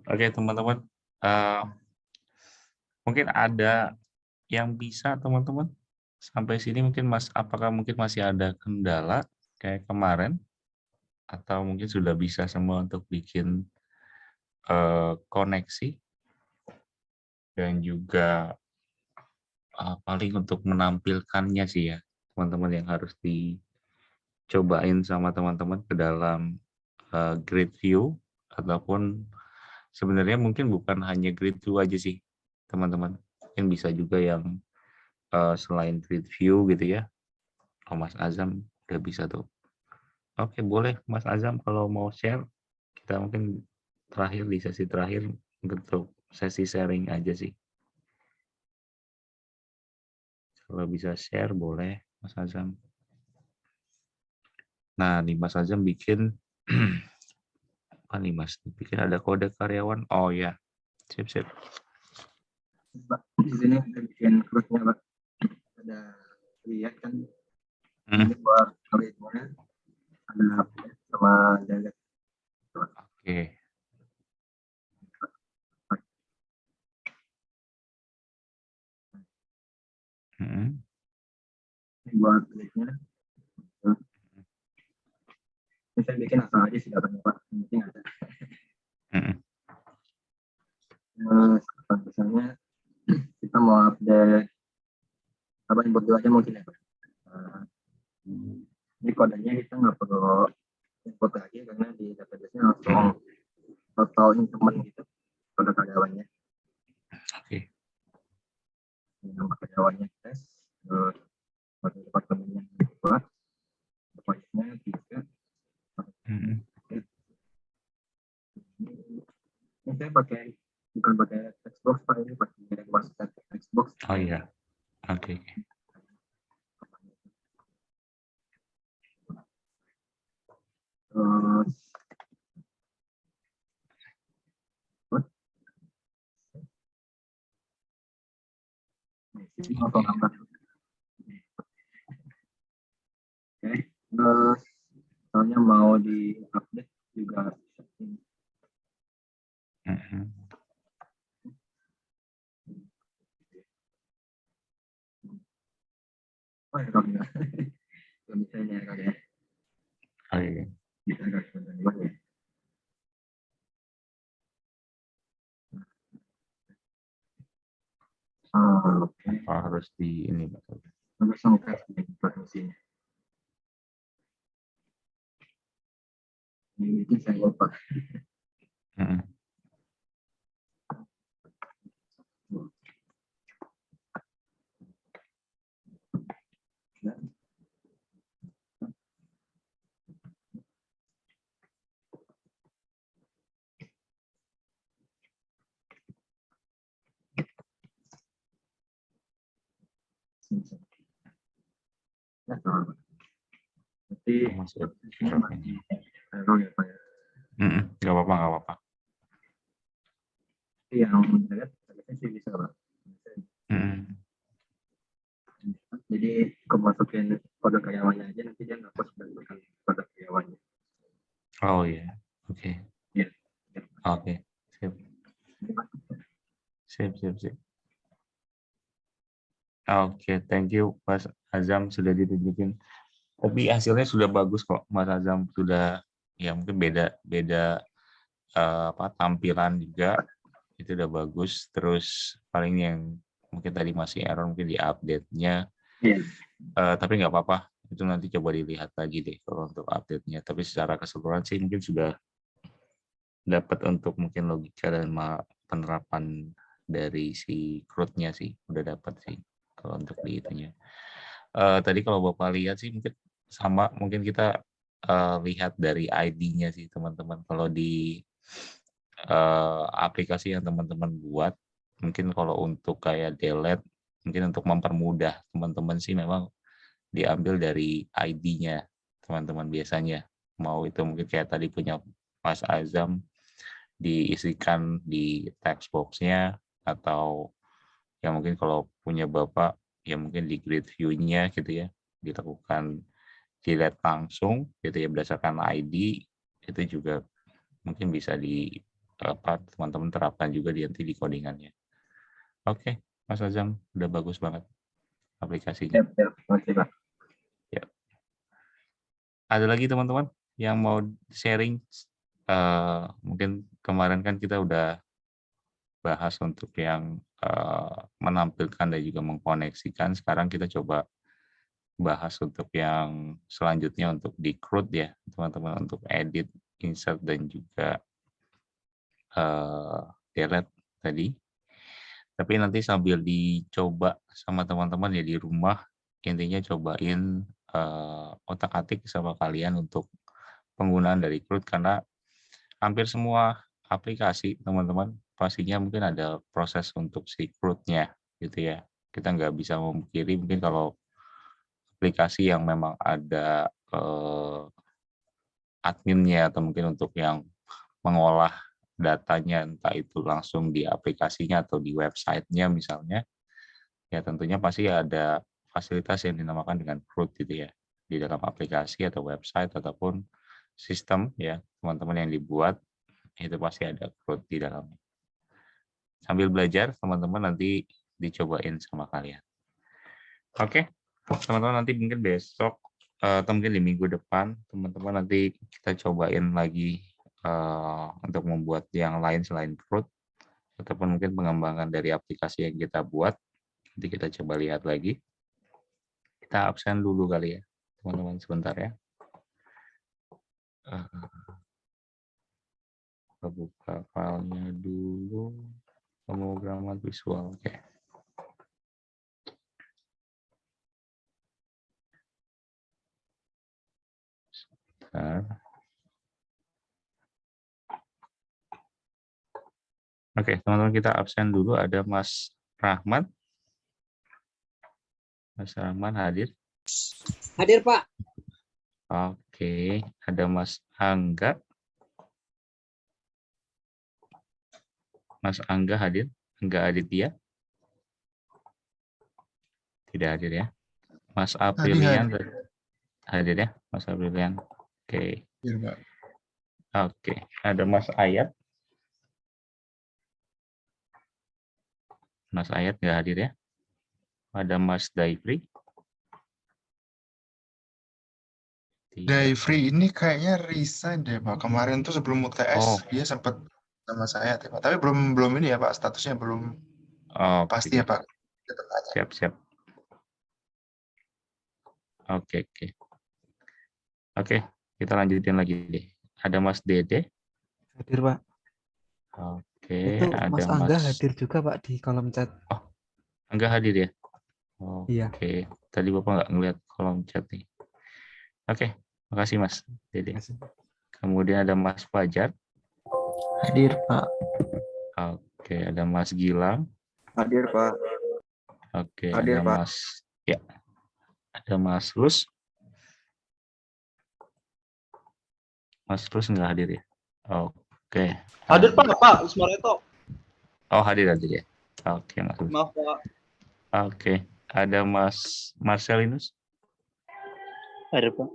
Oke, teman-teman. Eh, mungkin ada yang bisa, teman-teman. Sampai sini mungkin apakah mungkin masih ada kendala kayak kemarin? Atau mungkin sudah bisa semua untuk bikin koneksi dan juga paling untuk menampilkannya sih ya, teman-teman yang harus dicobain sama teman-teman ke dalam grid view ataupun sebenarnya mungkin bukan hanya grid view aja sih, teman-teman. Mungkin bisa juga yang selain grid view gitu ya. Oh, Mas Azam udah bisa tuh. Oke, boleh Mas Azam kalau mau share, kita mungkin terakhir di sesi terakhir untuk sesi sharing aja sih. Kalau bisa share boleh Mas Azam. Nah, nih Mas Azam bikin apa nih Mas? Bikin ada kode karyawan. Oh ya, sip. Pak, di sini kita bikin grupnya, Pak. Ada lihat kan ini buat kalian ada update sama jaga. Oke. Ini buat linknya. Ini saya bikin asal aja sih datanya, Pak. Yang penting ada. Misalnya kita mau update apa input dulu aja mungkin ya, Pak. Ini kodenya kita nggak perlu input lagi karena di database-nya langsung total increment gitu kode karyawannya. Oke. Nama karyawannya tes, terus kode departemennya buat, departemennya 3. Ini saya bukan pakai textbox, Pak, ini pakai WhatsApp textbox. Oh iya. Oke. Terus foto gambar. Oke, terus soalnya mau di update juga. Oh ya, kalau nggak bisa ini ya kali ya. Oh iya. Bisa nggak sebentar ya. Oke. Apa harus di ini betul? Langsung tes di sini. Ini saya lupa. Nanti Masuk. ya, Pak. Nggak apa-apa. Yang lihat sih bisa, Pak. Jadi kemasukin kode karyawannya aja, nanti dia nggak pos berdasarkan kode karyawannya. Oh iya. Oke. Iya. Oke. Sip. Oke, thank you Mas Azam sudah ditunjukin. Tapi hasilnya sudah bagus kok, Mas Azam sudah ya mungkin beda tampilan juga itu udah bagus. Terus paling yang mungkin tadi masih error mungkin di update-nya. Iya. Tapi nggak apa-apa, itu nanti coba dilihat lagi deh kalau untuk update-nya. Tapi secara keseluruhan sih mungkin sudah dapat untuk mungkin logika dan penerapan dari si CRUD-nya sih udah dapat sih kalau untuk di itunya. Tadi kalau Bapak lihat sih mungkin sama, mungkin kita lihat dari ID-nya sih teman-teman. Kalau di aplikasi yang teman-teman buat, mungkin kalau untuk kayak delete, mungkin untuk mempermudah teman-teman sih memang diambil dari ID-nya teman-teman biasanya. Mau itu mungkin kayak tadi punya Mas Azam, diisikan di text box-nya, atau ya mungkin kalau punya Bapak, ya mungkin di grid view-nya gitu ya, dilakukan delete langsung gitu ya berdasarkan ID, itu juga mungkin bisa teman-teman terapkan juga nanti di codingannya. Oke, Mas Azam, udah bagus banget aplikasinya. Siap. Makasih, Pak. Ya. Ada lagi teman-teman yang mau sharing? Mungkin kemarin kan kita udah bahas untuk yang menampilkan dan juga mengkoneksikan. Sekarang kita coba bahas untuk yang selanjutnya untuk di-CRUD ya, teman-teman, untuk edit, insert, dan juga delete tadi. Tapi nanti sambil dicoba sama teman-teman ya di rumah, intinya cobain otak-atik sama kalian untuk penggunaan dari CRUD, karena hampir semua aplikasi teman-teman pastinya mungkin ada proses untuk si CRUD-nya gitu ya. Kita nggak bisa memungkiri mungkin kalau aplikasi yang memang ada adminnya atau mungkin untuk yang mengolah datanya, entah itu langsung di aplikasinya atau di websitenya misalnya, ya tentunya pasti ada fasilitas yang dinamakan dengan CRUD gitu ya, di dalam aplikasi atau website ataupun sistem ya teman-teman yang dibuat, itu pasti ada CRUD di dalamnya. Sambil belajar teman-teman nanti dicobain sama kalian. Oke, teman-teman, nanti mungkin besok atau mungkin di minggu depan teman-teman nanti kita cobain lagi untuk membuat yang lain selain CRUD, ataupun mungkin pengembangan dari aplikasi yang kita buat. Nanti kita coba lihat lagi. Kita absen dulu kali ya teman-teman sebentar ya. Kita buka filenya dulu, pemrograman visual. Oke. Sebentar. Oke, teman-teman, kita absen dulu. Ada Mas Rahmat. Mas Rahmat hadir? Hadir, Pak. Oke, ada Mas Angga. Mas Angga hadir? Angga Aditya? Tidak hadir ya. Mas Aprilian hadir ya, Mas Aprilian. Oke. Iya, Pak. Oke, ada Mas Ayat. Mas Ayat nggak hadir ya. Ada Mas Daifri. Daifri ini kayaknya resign deh, Pak. Kemarin tuh sebelum UTS dia sempat sama saya, Pak. Tapi belum ini ya, Pak. Statusnya belum pasti ya, Pak. Siap. Oke. Oke, kita lanjutin lagi deh. Ada Mas Dede. Hadir, Pak. Oke, Itu ada Mas Angga hadir juga, Pak, di kolom chat. Oh, Angga hadir ya? Oke. Iya. Tadi Bapak nggak ngeliat kolom chat nih. Oke, makasih Mas Dede. Kemudian ada Mas Fajar. Hadir, Pak. Oke, ada Mas Gilang. Hadir, Pak. Oke, Hadir, ada Pak. Mas, ya, ada Mas Lus. Mas Lus nggak hadir ya? Oke. Hadir Pak Ismareto. Oh, hadir ya. Oke, Mas Lus. Maaf Pak. Oke, ada Mas Marcelinus. Hadir Pak.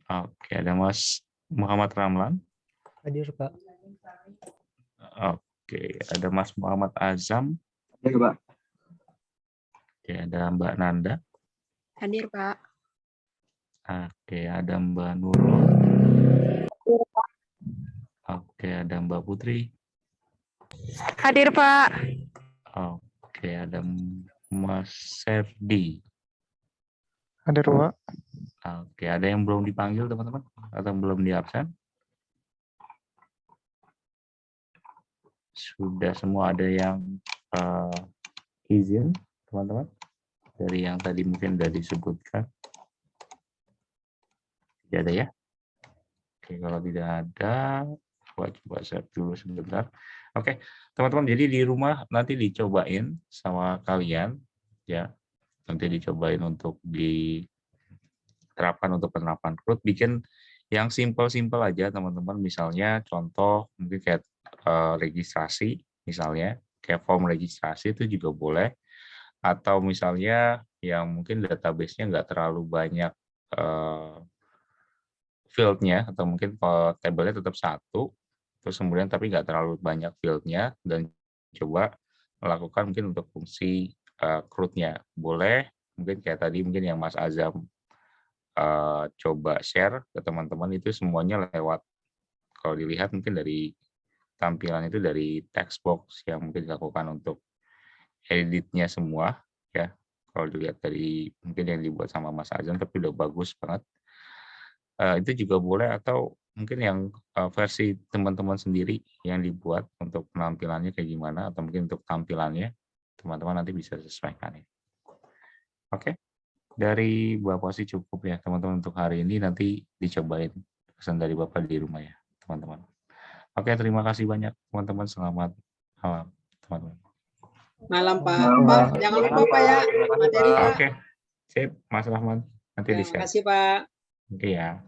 Oke, ada Mas Muhammad Ramlan. Hadir, Pak. Oke, ada Mas Muhammad Azam. Hadir, Pak. Oke, ada Mbak Nanda. Hadir, Pak. Oke, ada Mbak Nurul. Oke, ada Mbak Putri. Hadir, Pak. Oke, ada Mas Serdi. Hadir, Pak. Oke, ada yang belum dipanggil teman-teman atau belum di absen? Sudah semua ada yang izin teman-teman dari yang tadi mungkin sudah disebutkan. Tidak ada ya? Oke, kalau tidak ada, coba share dulu sebentar. Oke, teman-teman, jadi di rumah nanti dicobain sama kalian ya. Nanti dicobain untuk diterapkan untuk penerapan CRUD. Bikin yang simple-simple aja teman-teman. Misalnya contoh mungkin kayak registrasi, misalnya kayak form registrasi itu juga boleh. Atau misalnya yang mungkin database-nya nggak terlalu banyak field-nya, atau mungkin tabelnya tetap satu, Terus kemudian tapi nggak terlalu banyak field-nya, dan coba melakukan mungkin untuk fungsi CRUD-nya. Boleh, mungkin kayak tadi mungkin yang Mas Azam coba share ke teman-teman itu semuanya lewat, kalau dilihat mungkin dari tampilan itu dari text box yang mungkin dilakukan untuk editnya semua ya. Kalau dilihat dari mungkin yang dibuat sama Mas Azam tapi udah bagus banget. Itu juga boleh, atau mungkin yang versi teman-teman sendiri yang dibuat untuk penampilannya kayak gimana, atau mungkin untuk tampilannya teman-teman nanti bisa sesuaikan ya. Oke, dari Bapak sih cukup ya teman-teman untuk hari ini, nanti dicobain pesan dari Bapak di rumah ya teman-teman. Oke, terima kasih banyak teman-teman, selamat malam teman-teman. Malam Pak. Malam, Pak, Pak. jangan lupa Pak ya, materi Pak. Oke, sip Mas Rahman, nanti Ya, di-share. makasih Pak. Oke ya.